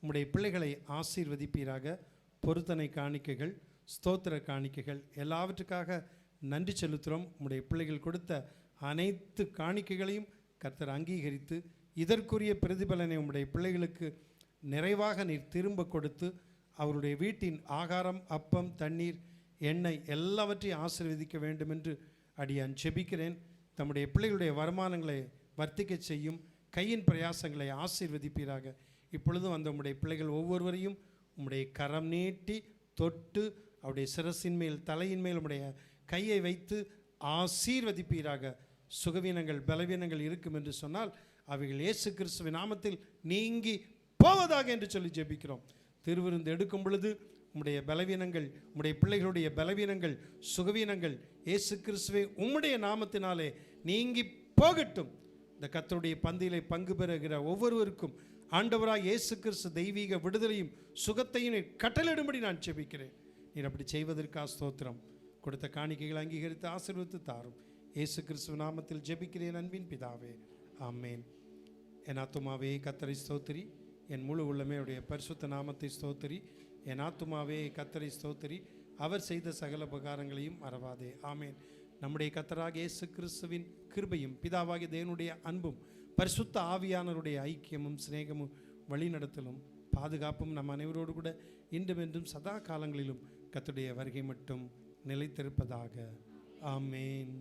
உம்முடைய பிள்ளைகளை ஆசீர்வதிப்பீராக. பொருத்தனை காணிக்கைகள், ஸ்தோத்திர காணிக்கைகள் எல்லாவற்றுக்காக நன்றி செலுத்துகிறோம். உம்முடைய பிள்ளைகள் கொடுத்த அனைத்து காணிக்கைகளையும் கர்த்தர் அங்கீகரித்து இதற்குரிய பிரதிபலனை உம்முடைய பிள்ளைகளுக்கு நிறைவாக நீர் திரும்ப கொடுத்து அவருடைய வீட்டின் ஆகாரம், அப்பம், தண்ணீர், எண்ணெய் எல்லாவற்றையும் ஆசீர்வதிக்க வேண்டும் என்று அடியான் செபிக்கிறேன். தம்முடைய பிள்ளைகளுடைய வருமானங்களை வர்த்திக்க செய்யும், கையின் பிரயாசங்களை ஆசீர்வதிப்பீராக. இப்பொழுதும் அந்த உம்முடைய பிள்ளைகள் ஒவ்வொருவரையும் உம்முடைய கரம் நீட்டி தொட்டு அவருடைய சிரசின் மேல், தலையின் மேல் உம்முடைய கையை வைத்து ஆசீர்வதிப்பீராக. சுகவீனங்கள், பலவீனங்கள் இருக்கும் என்று சொன்னால் அவைகள் இயேசு கிறிஸ்துவின் நாமத்தில் நீங்கி போவதாக என்று சொல்லி ஜெபிக்கிறோம். திருவிருந்து எடுக்கும் பொழுது உம்முடைய பலவீனங்கள், உம்முடைய பிள்ளைகளுடைய பலவீனங்கள், சுகவீனங்கள் இயேசு கிறிஸ்துவே உம்முடைய நாமத்தினாலே நீங்கி போகட்டும். இந்த கர்த்தருடைய பந்தியிலே பங்கு பெறுகிற ஒவ்வொருவருக்கும் ஆண்டவராக இயேசு கிறிஸ்து தெய்வீக விடுதலையும் சுகத்தையும் கட்டளிடும்படி நான் ஜெபிக்கிறேன். நீர் அப்படி செய்வதற்காக ஸ்தோத்திரம். கொடுத்த காணிக்கைகளை அங்கீகரித்து ஆசீர்வதித்து தாரும். இயேசு கிறிஸ்துவ நாமத்தில் ஜெபிக்கிறேன் அன்பின் பிதாவே, ஆமேன். என் ஆத்துமாவே கர்த்தரை ஸ்தோத்திரி, என் முழு உள்ளமே அவருடைய பரிசுத்த நாமத்தை ஸ்தோத்திரி. என் ஆத்துமாவே கர்த்தரை ஸ்தோத்திரி, அவர் செய்த சகல உபகாரங்களையும் மறவாதே. ஆமேன். நம்முடைய கர்த்தராகிய இயேசு கிறிஸ்துவின் கிருபையும், பிதாவாகிய தேவனுடைய அன்பும், பரிசுத்த ஆவியானவருடைய ஐக்கியமும், சிநேகமும், வழிநடத்தலும், பாதுகாப்பும் நம் அனைவரோடு கூட இன்றும் என்றும் சதா காலங்களிலும் கர்த்தருடைய வருகை மட்டும் நிலைத்திருப்பதாக. ஆமேன்.